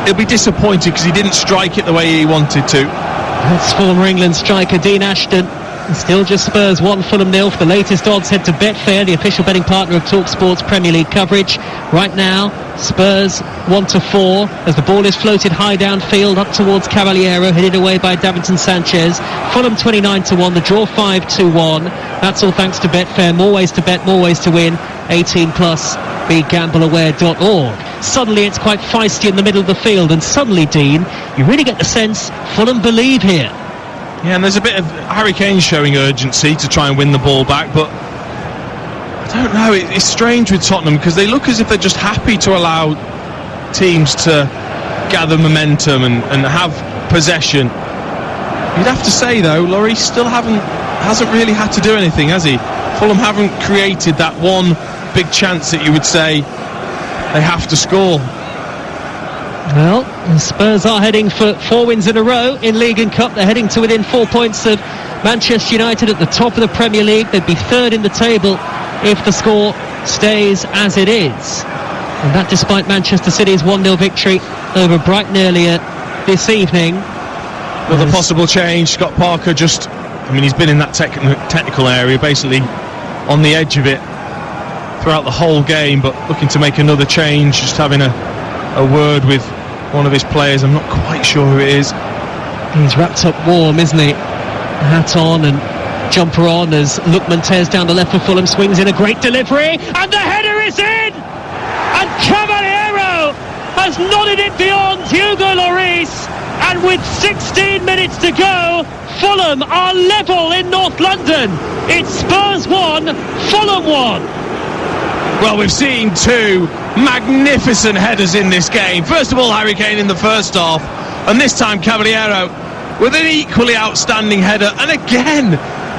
S2: He'll be disappointed because he didn't strike it the way he wanted to.
S1: That's former England striker Dean Ashton. Still just Spurs 1, Fulham 0. For the latest odds, head to Betfair, the official betting partner of TalkSport's Premier League coverage. Right now, Spurs 1-4 as the ball is floated high downfield up towards Caballero, headed away by Davinson Sanchez. Fulham 29-1, the draw 5-1. That's all thanks to Betfair. More ways to bet, more ways to win. 18 plus. BeGambleAware.org. Suddenly it's quite feisty in the middle of the field, and suddenly, Dean, you really get the sense Fulham believe here.
S2: Yeah, and there's a bit of Harry Kane showing urgency to try and win the ball back, but I don't know, it's strange with Tottenham because they look as if they're just happy to allow teams to gather momentum and have possession. You'd have to say though, Laurie still hasn't really had to do anything, has he? Fulham haven't created that one big chance that you would say they have to score.
S1: Well, the Spurs are heading for 4 wins in a row in League and Cup. They're heading to within 4 points of Manchester United at the top of the Premier League. They'd be third in the table if the score stays as it is. And that despite Manchester City's 1-0 victory over Brighton earlier this evening.
S2: With a possible change, Scott Parker he's been in that technical area, basically on the edge of it throughout the whole game, but looking to make another change, just having a word with one of his players. I'm not quite sure who it is.
S1: He's wrapped up warm, isn't he? Hat on and jumper on as Lookman tears down the left for Fulham, swings in a great delivery, and the header is in! And Caballero has nodded it beyond Hugo Lloris, and with 16 minutes to go, Fulham are level in North London. It's Spurs 1, Fulham 1.
S2: Well, we've seen 2 magnificent headers in this game. First of all, Harry Kane in the first half, and this time Caballero with an equally outstanding header. And again,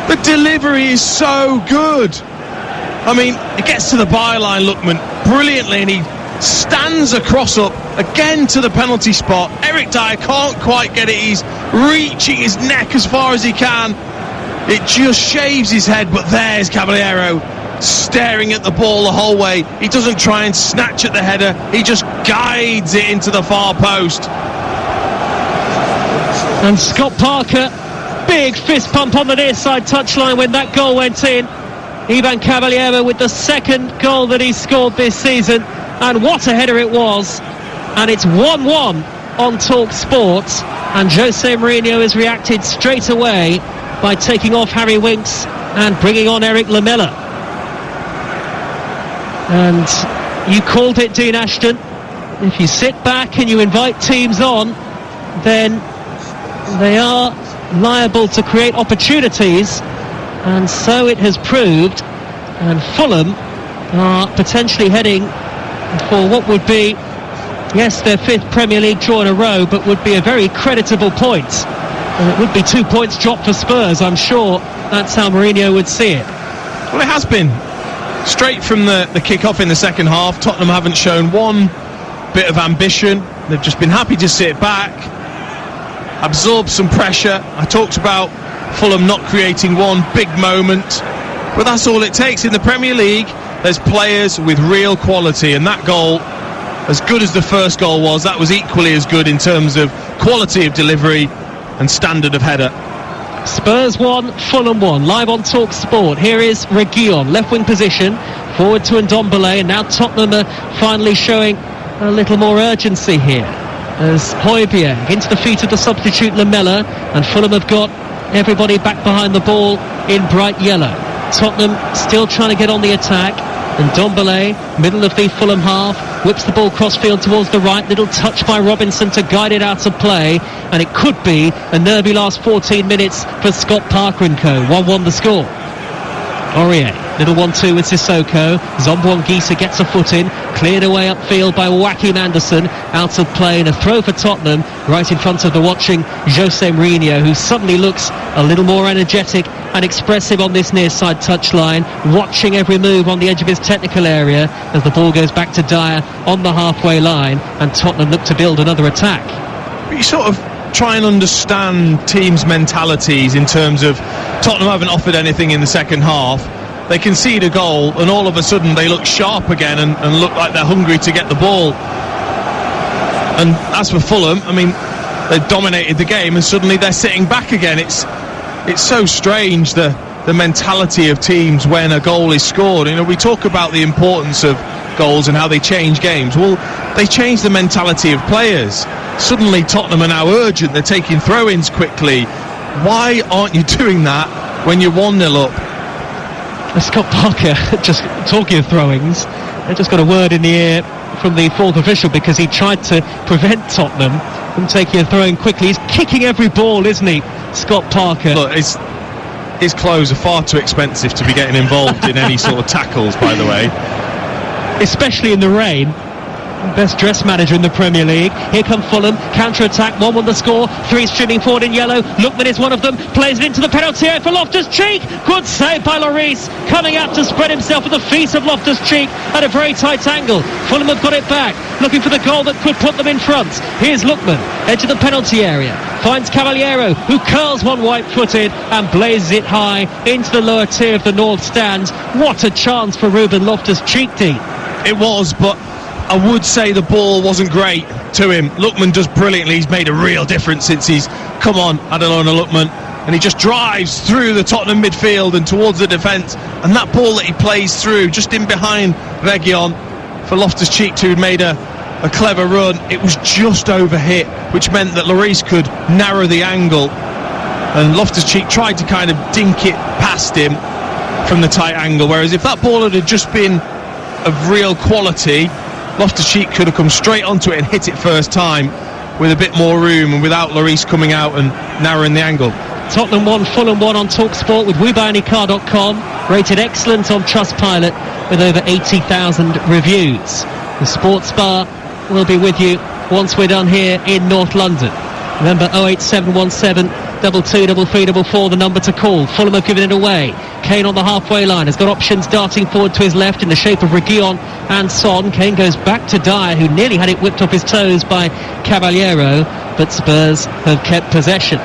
S2: the delivery is so good. I mean, it gets to the byline, Lookman, brilliantly, and he stands across up again to the penalty spot. Eric Dyer can't quite get it. He's reaching his neck as far as he can. It just shaves his head, but there's Caballero staring at the ball the whole way. He doesn't try and snatch at the header, he just guides it into the far post.
S1: And Scott Parker, big fist pump on the near side touchline when that goal went in. Ivan Caballero with the second goal that he scored this season, and what a header it was. And it's 1-1 on Talk Sports, and Jose Mourinho has reacted straight away by taking off Harry Winks and bringing on Eric Lamela. And you called it, Dean Ashton. If you sit back and you invite teams on, then they are liable to create opportunities, and so it has proved. And Fulham are potentially heading for what would be, yes, their 5th Premier League draw in a row, but would be a very creditable point. And it would be 2 points dropped for Spurs. I'm sure that's how Mourinho would see it.
S2: Well, it has been. Straight from the kick-off in the second half, Tottenham haven't shown one bit of ambition. They've just been happy to sit back, absorb some pressure. I talked about Fulham not creating one big moment, but that's all it takes. In the Premier League, there's players with real quality, and that goal, as good as the first goal was, that was equally as good in terms of quality of delivery and standard of header.
S1: Spurs 1, Fulham 1, live on Talk Sport. Here is Reguilon, left wing position, forward to Ndombele, and now Tottenham are finally showing a little more urgency here as Højbjerg into the feet of the substitute Lamela, and Fulham have got everybody back behind the ball in bright yellow. Tottenham still trying to get on the attack, and Ndombele, middle of the Fulham half, whips the ball crossfield towards the right. Little touch by Robinson to guide it out of play, and it could be a nervy last 14 minutes for Scott Parker and co. 1-1 the score. Aurier, little 1-2 with Sissoko. Zombo-Anguissa gets a foot in, cleared away upfield by Joachim Andersen, out of play, and a throw for Tottenham right in front of the watching Jose Mourinho, who suddenly looks a little more energetic and expressive on this near side touchline, watching every move on the edge of his technical area as the ball goes back to Dyer on the halfway line, and Tottenham look to build another attack.
S2: But you sort of try and understand teams' mentalities in terms of Tottenham haven't offered anything in the second half. They concede a goal and all of a sudden they look sharp again and look like they're hungry to get the ball. And as for Fulham, I mean, they've dominated the game and suddenly they're sitting back again. It's so strange, the mentality of teams when a goal is scored. You know, we talk about the importance of goals and how they change games. Well, they change the mentality of players. Suddenly Tottenham are now urgent, they're taking throw-ins quickly. Why aren't you doing that when you're 1-0 up?
S1: Scott Parker, just talking of throw-ins, I just got a word in the ear from the fourth official because he tried to prevent Tottenham from taking a throw-in quickly. He's kicking every ball, isn't he, Scott Parker?
S2: Look, his clothes are far too expensive to be getting involved in any sort of tackles, by the way.
S1: Especially in the rain. Best dressed manager in the Premier League. Here come Fulham, counter-attack, 1-1 the score, 3 streaming forward in yellow. Lookman is one of them, plays it into the penalty area for Loftus-Cheek. Good save by Lloris, coming out to spread himself at the feet of Loftus-Cheek at a very tight angle. Fulham have got it back, looking for the goal that could put them in front. Here's Lookman, edge of the penalty area, finds Caballero, who curls one white-footed and blazes it high into the lower tier of the North Stand. What a chance for Ruben Loftus-Cheek, Dean.
S2: It was, but I would say the ball wasn't great to him. Lookman does brilliantly. He's made a real difference since he's come on, Adelola Lookman, and he just drives through the Tottenham midfield and towards the defence, and that ball that he plays through just in behind Reguilon for Loftus-Cheek, who had made a clever run, it was just overhit, which meant that Lloris could narrow the angle, and Loftus-Cheek tried to kind of dink it past him from the tight angle, whereas if that ball had just been of real quality, Loftus-Cheek could have come straight onto it and hit it first time with a bit more room and without Lloris coming out and narrowing the angle.
S1: Tottenham 1, Fulham 1 on TalkSport with WeBuyAnyCar.com, rated excellent on Trustpilot with over 80,000 reviews. The Sports Bar will be with you once we're done here in North London. Remember 08717 223344, the number to call. Fulham have given it away. Kane on the halfway line has got options darting forward to his left in the shape of Reguilon and Son. Kane goes back to Dyer, who nearly had it whipped off his toes by Caballero, but Spurs have kept possession.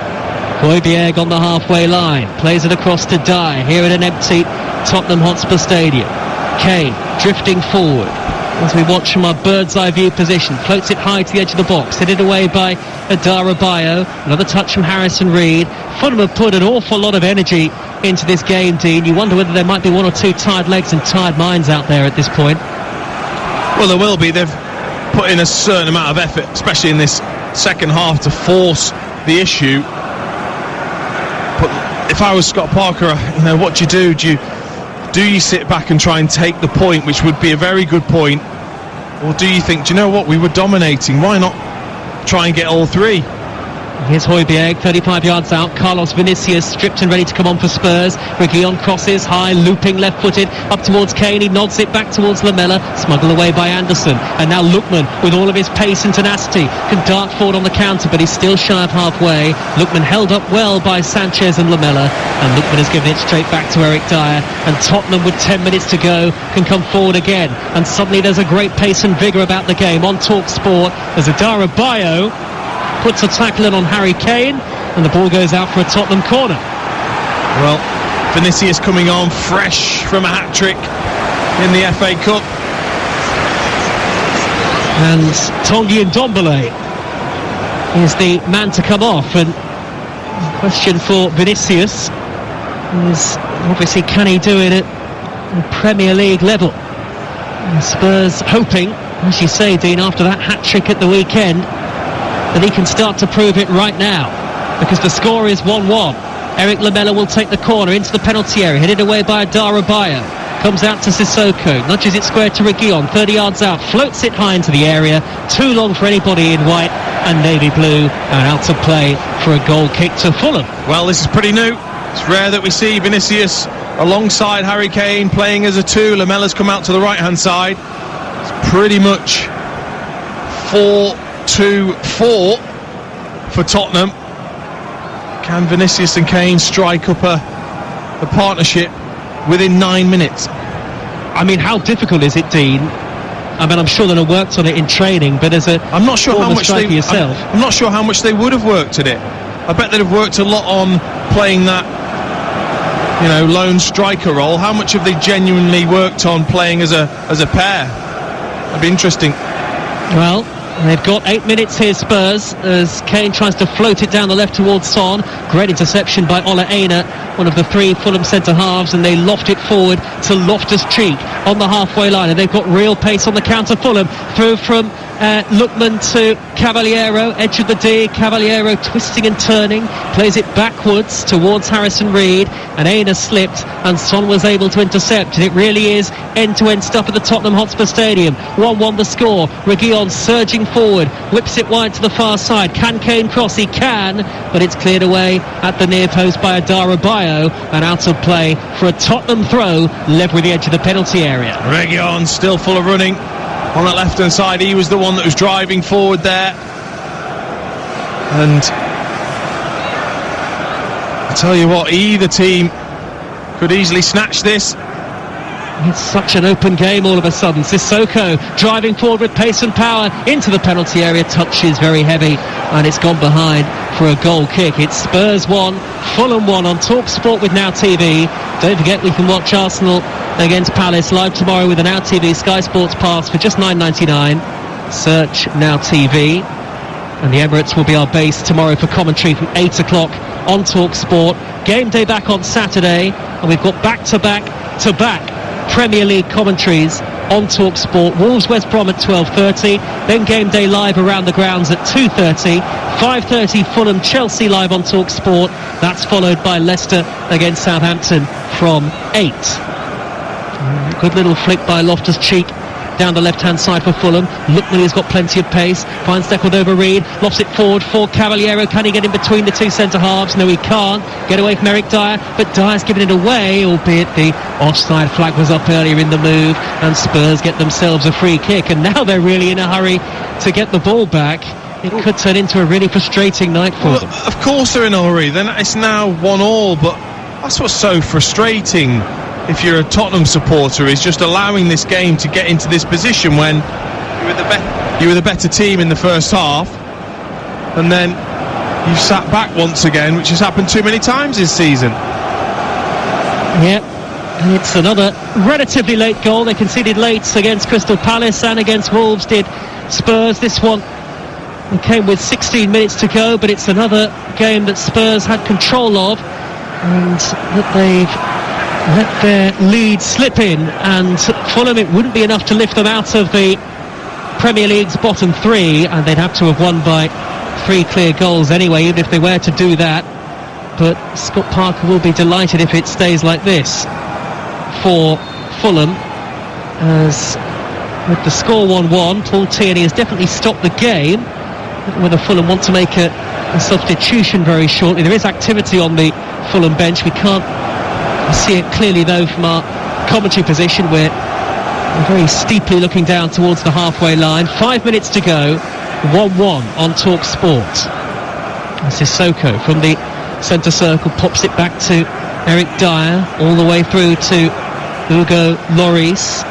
S1: Højbjerg on the halfway line, plays it across to Dyer here at an empty Tottenham Hotspur Stadium. Kane drifting forward as we watch from our bird's eye view position, floats it high to the edge of the box, headed away by Adarabioyo. Another touch from Harrison Reed. Fulham have put an awful lot of energy into this game, Dean. You wonder whether there might be one or two tired legs and tired minds out there at this point.
S2: Well, there will be. They've put in a certain amount of effort, especially in this second half to force the issue. But if I was Scott Parker, what do you do? Do you sit back and try and take the point, which would be a very good point, or do you think, do you know what, we were dominating, why not try and get all three?
S1: Here's Højbjerg, 35 yards out. Carlos Vinicius stripped and ready to come on for Spurs. Reguilon crosses high, looping left-footed up towards Kane. He nods it back towards Lamela, smuggled away by Anderson. And now Lookman, with all of his pace and tenacity, can dart forward on the counter, but he's still shy of halfway. Lookman held up well by Sanchez and Lamela, and Lookman has given it straight back to Eric Dyer. And Tottenham, with 10 minutes to go, can come forward again. And suddenly there's a great pace and vigour about the game. On TalkSport, there's Adara Bayo puts a tackle in on Harry Kane, and the ball goes out for a Tottenham corner.
S2: Well, Vinicius coming on fresh from a hat-trick in the FA Cup.
S1: And Tanguy Ndombele is the man to come off, and the question for Vinicius is obviously, can he do it at Premier League level? And Spurs hoping, as you say, Dean, after that hat-trick at the weekend, that he can start to prove it right now, because the score is 1-1. Eric Lamela will take the corner into the penalty area, headed away by Adara Bayo. Comes out to Sissoko, nudges it square to Reguilon, 30 yards out, floats it high into the area, too long for anybody in white and navy blue, and out to play for a goal kick to Fulham.
S2: Well, this is pretty new. It's rare that we see Vinicius alongside Harry Kane playing as a two. Lamela's come out to the right-hand side. It's pretty much 4-2-4 for Tottenham. Can Vinicius and Kane strike up a partnership within 9 minutes?
S1: I mean, how difficult is it, Dean? I mean, I'm sure they'll have worked on it in training, but as a
S2: I'm not sure how much they
S1: yourself,
S2: I'm not sure how much they would have worked at it. I bet they'd have worked a lot on playing that, lone striker role. How much have they genuinely worked on playing as a pair? That'd be interesting.
S1: Well, they've got 8 minutes here, Spurs, as Kane tries to float it down the left towards Son. Great interception by Ola Aina, one of the three Fulham centre-halves, and they loft it forward to Loftus-Cheek on the halfway line, and they've got real pace on the counter. Fulham through from Lookman to Cavaliero, edge of the D. Cavaliero twisting and turning, plays it backwards towards Harrison Reed, and Aina slipped, and Son was able to intercept. And it really is end-to-end stuff at the Tottenham Hotspur Stadium. 1-1 the score. Reguilon surging forward, whips it wide to the far side. Can Kane cross? He can, but it's cleared away at the near post by Adara Bayo, and out of play for a Tottenham throw, level with the edge of the penalty area.
S2: Reguilon still full of running on that left-hand side. He was the one that was driving forward there, and I tell you what, either team could easily snatch this.
S1: It's such an open game all of a sudden. Sissoko driving forward with pace and power into the penalty area. Touch is very heavy, and it's gone behind for a goal kick. It's Spurs 1, Fulham 1 on TalkSport with Now TV. Don't forget, we can watch Arsenal against Palace live tomorrow with a Now TV Sky Sports Pass for just $9.99. Search Now TV. And the Emirates will be our base tomorrow for commentary from 8 o'clock on TalkSport. Game day back on Saturday, and we've got back-to-back Premier League commentaries on TalkSport. Wolves West Brom at 12:30, then game day live around the grounds at 2:30, 5:30 Fulham Chelsea live on TalkSport. That's followed by Leicester against Southampton from 8. Good little flick by Loftus-Cheek down the left-hand side for Fulham. Lookman has got plenty of pace, finds Declan over Reed, lofts it forward for Cavaliero. Can he get in between the two centre-halves? No, he can't. Get away from Eric Dyer, but Dyer's given it away, albeit the offside flag was up earlier in the move, and Spurs get themselves a free kick, and now they're really in a hurry to get the ball back. It could turn into a really frustrating night for them.
S2: Of course they're in a hurry. Then it's now 1-1, but that's what's so frustrating if you're a Tottenham supporter, is just allowing this game to get into this position when you were the better team in the first half, and then you've sat back once again, which has happened too many times this season.
S1: Yep, and it's another relatively late goal. They conceded late against Crystal Palace and against Wolves did Spurs. This one came with 16 minutes to go, but it's another game that Spurs had control of, and that they've let their lead slip in, and Fulham, it wouldn't be enough to lift them out of the Premier League's bottom three, and they'd have to have won by 3 clear goals anyway, even if they were to do that. But Scott Parker will be delighted if it stays like this for Fulham, as with the score 1-1, Paul Tierney has definitely stopped the game. Whether Fulham want to make a substitution very shortly. There is activity on the Fulham bench. We can't see it clearly though from our commentary position. We're very steeply looking down towards the halfway line. 5 minutes to go. 1-1 on Talk Sport. Sissoko from the centre circle pops it back to Eric Dyer, all the way through to Hugo Lloris.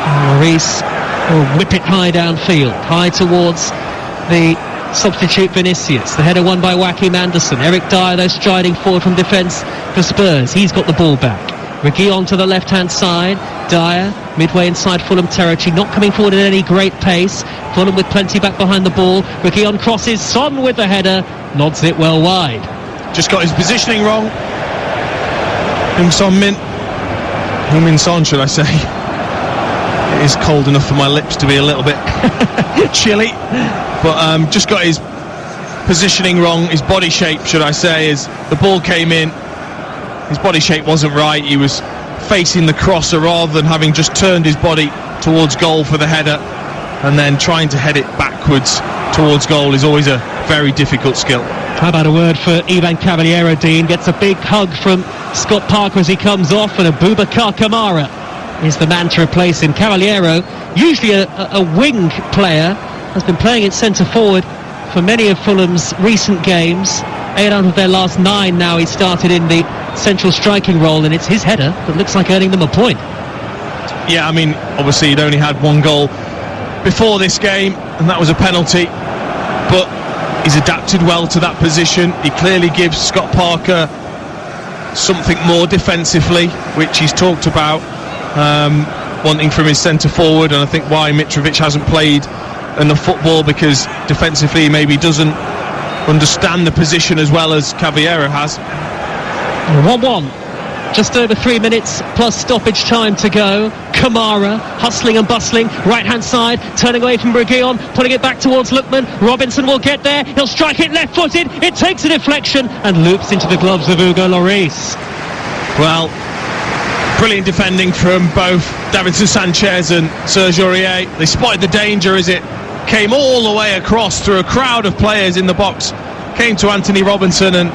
S1: Lloris will whip it high downfield, high towards the substitute Vinicius. The header won by Joachim Andersen. Eric Dyer though striding forward from defence for Spurs. He's got the ball back. Reguilon to the left-hand side. Dyer midway inside Fulham territory, not coming forward at any great pace. Fulham with plenty back behind the ball. Reguilon crosses. Son with the header, nods it well wide.
S2: Just got his positioning wrong. Heung-min Son, should I say. It is cold enough for my lips to be a little bit chilly, but just got his positioning wrong, his body shape, should I say, as the ball came in. His body shape wasn't right. He was facing the crosser rather than having just turned his body towards goal for the header, and then trying to head it backwards towards goal is always a very difficult skill.
S1: How about a word for Ivan Cavaliero, Dean? Gets a big hug from Scott Parker as he comes off, and Abubakar Kamara is the man to replace him. Cavaliero, usually a wing player, has been playing at centre forward for many of Fulham's recent games. 8 out of their last 9 now he's started in the central striking role, and it's his header that looks like earning them a point.
S2: Yeah, I mean, obviously he'd only had 1 goal before this game, and that was a penalty, but he's adapted well to that position. He clearly gives Scott Parker something more defensively, which he's talked about, wanting from his centre forward, and I think why Mitrovic hasn't played enough football, because defensively he maybe doesn't understand the position as well as Cavaliero has.
S1: 1-1, just over 3 minutes plus stoppage time to go. Kamara hustling and bustling, right hand side, turning away from Reguilon, putting it back towards Lookman. Robinson will get there, he'll strike it left footed, it takes a deflection and loops into the gloves of Hugo Lloris.
S2: Well, brilliant defending from both Davinson Sanchez and Serge Aurier. They spotted the danger as it came all the way across through a crowd of players in the box, came to Anthony Robinson, and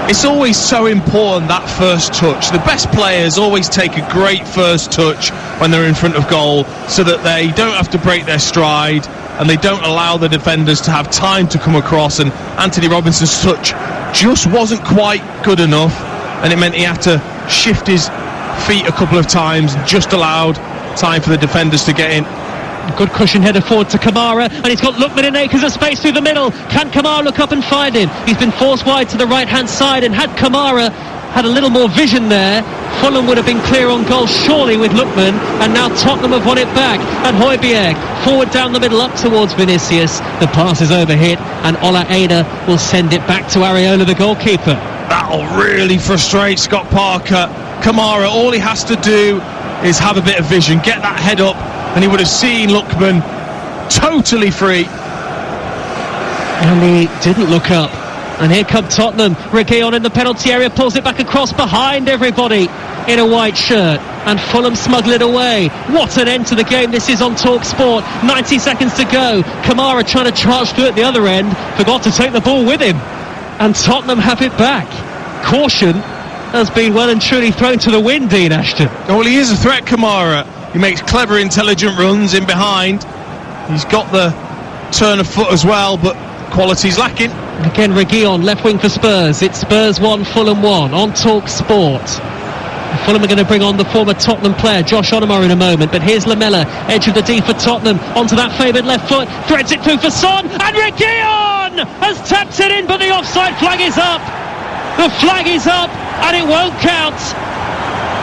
S2: it's always so important, that first touch. The best players always take a great first touch when they're in front of goal, so that they don't have to break their stride and they don't allow the defenders to have time to come across. And Anthony Robinson's touch just wasn't quite good enough, and it meant he had to shift his feet a couple of times, just allowed time for the defenders to get in.
S1: Good cushion header forward to Kamara, and he's got Lookman in acres of space through the middle. Can Kamara look up and find him? He's been forced wide to the right hand side, and had Kamara had a little more vision there, Fulham would have been clear on goal surely with Lookman, and now Tottenham have won it back. And Højbjerg forward down the middle up towards Vinicius. The pass is overhit, and Ola Aina will send it back to Areola, the goalkeeper.
S2: That'll really frustrate Scott Parker. Kamara, all he has to do is have a bit of vision, get that head up, and he would have seen Lookman totally free.
S1: And he didn't look up. And here come Tottenham. Reguilon in the penalty area, pulls it back across behind everybody in a white shirt. And Fulham smuggle it away. What an end to the game this is on Talk Sport. 90 seconds to go. Kamara trying to charge through at the other end. Forgot to take the ball with him. And Tottenham have it back. Caution has been well and truly thrown to the wind, Dean Ashton.
S2: Oh, well, he is a threat, Kamara. He makes clever, intelligent runs in behind. He's got the turn of foot as well, but quality's lacking.
S1: Again, Reguilon, left wing for Spurs. It's Spurs 1, Fulham 1 on Talk Sport. Fulham are going to bring on the former Tottenham player Josh Onomah in a moment, but here's Lamela, edge of the D for Tottenham, onto that favoured left foot, threads it through for Son, and Reguilon has tapped it in, but the offside flag is up. The flag is up, and it won't count.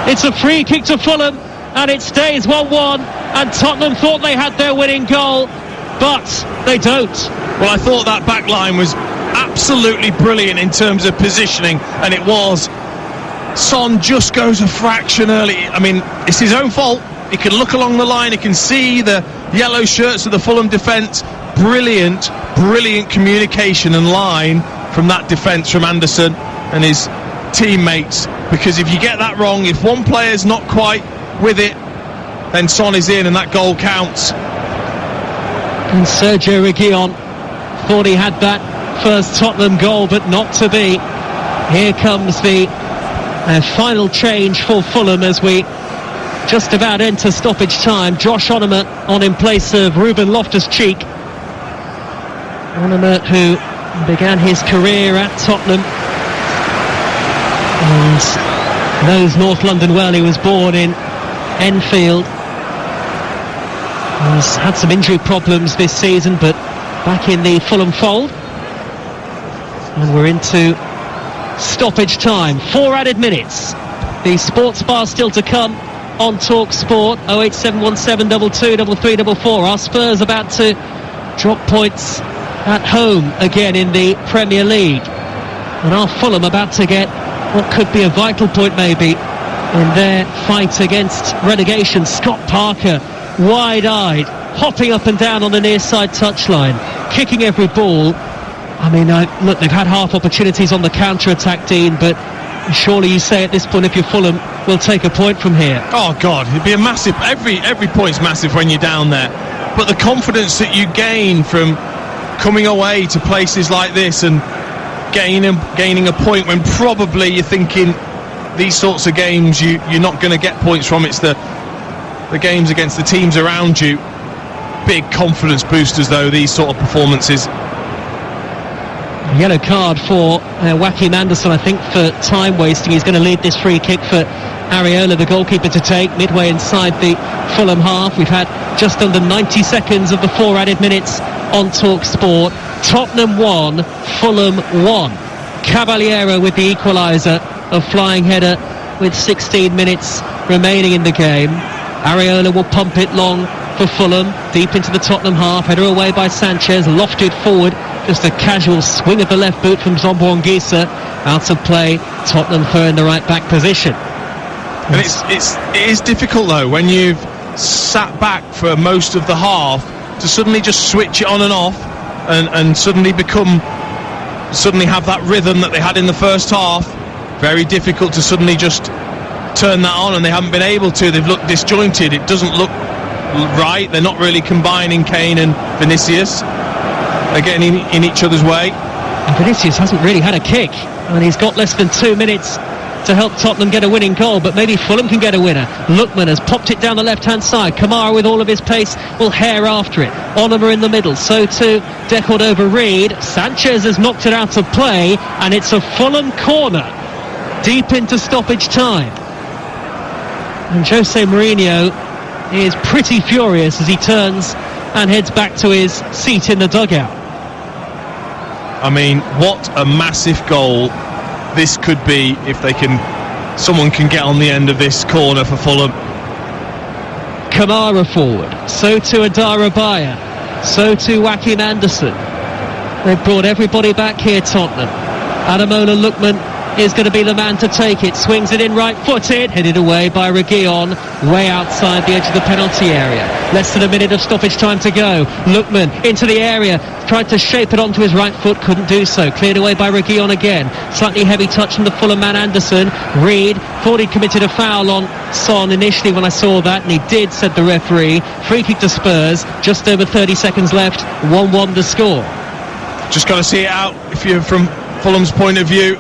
S1: It's a free kick to Fulham, and it stays 1-1, and Tottenham thought they had their winning goal, but they don't.
S2: Well, I thought that back line was absolutely brilliant in terms of positioning, and it was. Son just goes a fraction early. I mean, it's his own fault. He can look along the line, he can see the yellow shirts of the Fulham defence. Brilliant, brilliant communication and line from that defence from Anderson and his teammates, because if you get that wrong, if one player's not quite with it, then Son is in and that goal counts.
S1: And Sergio Reguilon thought he had that first Tottenham goal, but not to be. Here comes the final change for Fulham as we just about enter stoppage time. Josh Onomah on in place of Ruben Loftus-Cheek. Onomah, who began his career at Tottenham and knows North London well. He was born in Enfield. He's had some injury problems this season, but back in the Fulham fold. And we're into stoppage time. 4 added minutes. The sports bar still to come on Talk Sport. 08717 223344. Our Spurs about to drop points at home again in the Premier League. And our Fulham about to get what could be a vital point maybe in their fight against relegation. Scott Parker, wide-eyed, hopping up and down on the near side touchline, kicking every ball. I mean, look, they've had half opportunities on the counter-attack, Dean, but surely you say at this point, if you're Fulham, we'll take a point from here.
S2: Oh, God, it'd be a massive... Every point's massive when you're down there. But the confidence that you gain from coming away to places like this and gaining a point when probably you're thinking these sorts of games you're not going to get points from. It's the games against the teams around you. Big confidence boosters, though, these sort of performances.
S1: Yellow card for Joachim Anderson, I think, for time wasting. He's going to lead this free kick for Areola, the goalkeeper, to take midway inside the Fulham half. We've had just under 90 seconds of the 4 added minutes on Talk Sport. Tottenham 1, Fulham 1. Caballero with the equaliser, a flying header with 16 minutes remaining in the game. Areola will pump it long for Fulham, deep into the Tottenham half, header away by Sanchez, lofted forward, just a casual swing of the left boot from Zombo-Anguissa, out of play. Tottenham throw in the right back position.
S2: And it is difficult though when you've sat back for most of the half to suddenly just switch it on and off and suddenly have that rhythm that they had in the first half. Very difficult to suddenly just turn that on, and they haven't been able to. They've looked disjointed. It doesn't look right. They're not really combining Kane and Vinicius. They're getting in each other's way.
S1: And Vinicius hasn't really had a kick. I mean, he's got less than 2 minutes to help Tottenham get a winning goal, but maybe Fulham can get a winner. Lookman has popped it down the left-hand side. Kamara, with all of his pace, will hare after it. Onomah in the middle, so too Decordova-Reid. Sanchez has knocked it out of play, and it's a Fulham corner deep into stoppage time. And Jose Mourinho is pretty furious as he turns and heads back to his seat in the dugout.
S2: I mean, what a massive goal this could be if someone can get on the end of this corner for Fulham.
S1: Kamara forward, so too Adarabioyo, so too Joachim Anderson. They've brought everybody back here, Tottenham. Ademola Lookman is going to be the man to take it, swings it in right-footed, headed away by Reguilon, way outside the edge of the penalty area. Less than a minute of stoppage time to go. Lookman into the area, tried to shape it onto his right foot, couldn't do so. Cleared away by Reguilon again. Slightly heavy touch from the Fulham man Anderson. Reid thought he'd committed a foul on Son initially when I saw that, and he did, said the referee. Free kick to Spurs, just over 30 seconds left, 1-1 the score.
S2: Just got to see it out if you're from Fulham's point of view.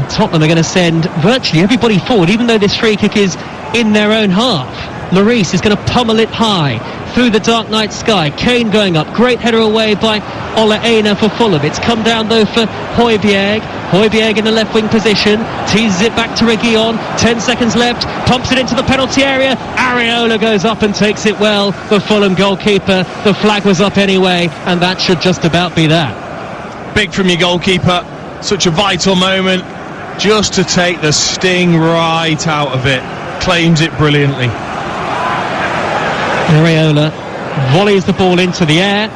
S1: Tottenham are going to send virtually everybody forward, even though this free kick is in their own half. Lloris is going to pummel it high through the dark night sky. Kane going up, great header away by Ola Aina for Fulham. It's come down though for Højbjerg. Højbjerg in the left wing position, teases it back to Reguilon, 10 seconds left, pumps it into the penalty area. Areola goes up and takes it well. The Fulham goalkeeper, the flag was up anyway, and that should just about be that.
S2: Big from your goalkeeper, such a vital moment, just to take the sting right out of it. Claims it brilliantly.
S1: Areola volleys the ball into the air.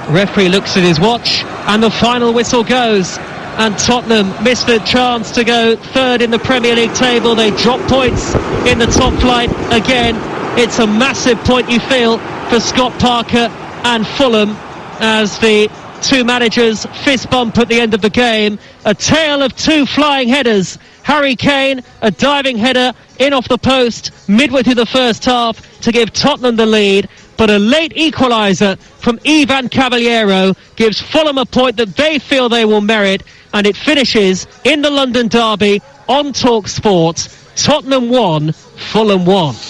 S1: Referee looks at his watch, and the final whistle goes. And Tottenham missed the chance to go third in the Premier League table. They drop points in the top flight again. It's a massive point, you feel, for Scott Parker and Fulham. as the two managers fist bump at the end of the game. A tale of two flying headers. Harry Kane, a diving header in off the post midway through the first half to give Tottenham the lead, but a late equaliser from Ivan Cavaliero gives Fulham a point that they feel they will merit, and it finishes in the London derby on TalkSport. Tottenham 1, Fulham 1.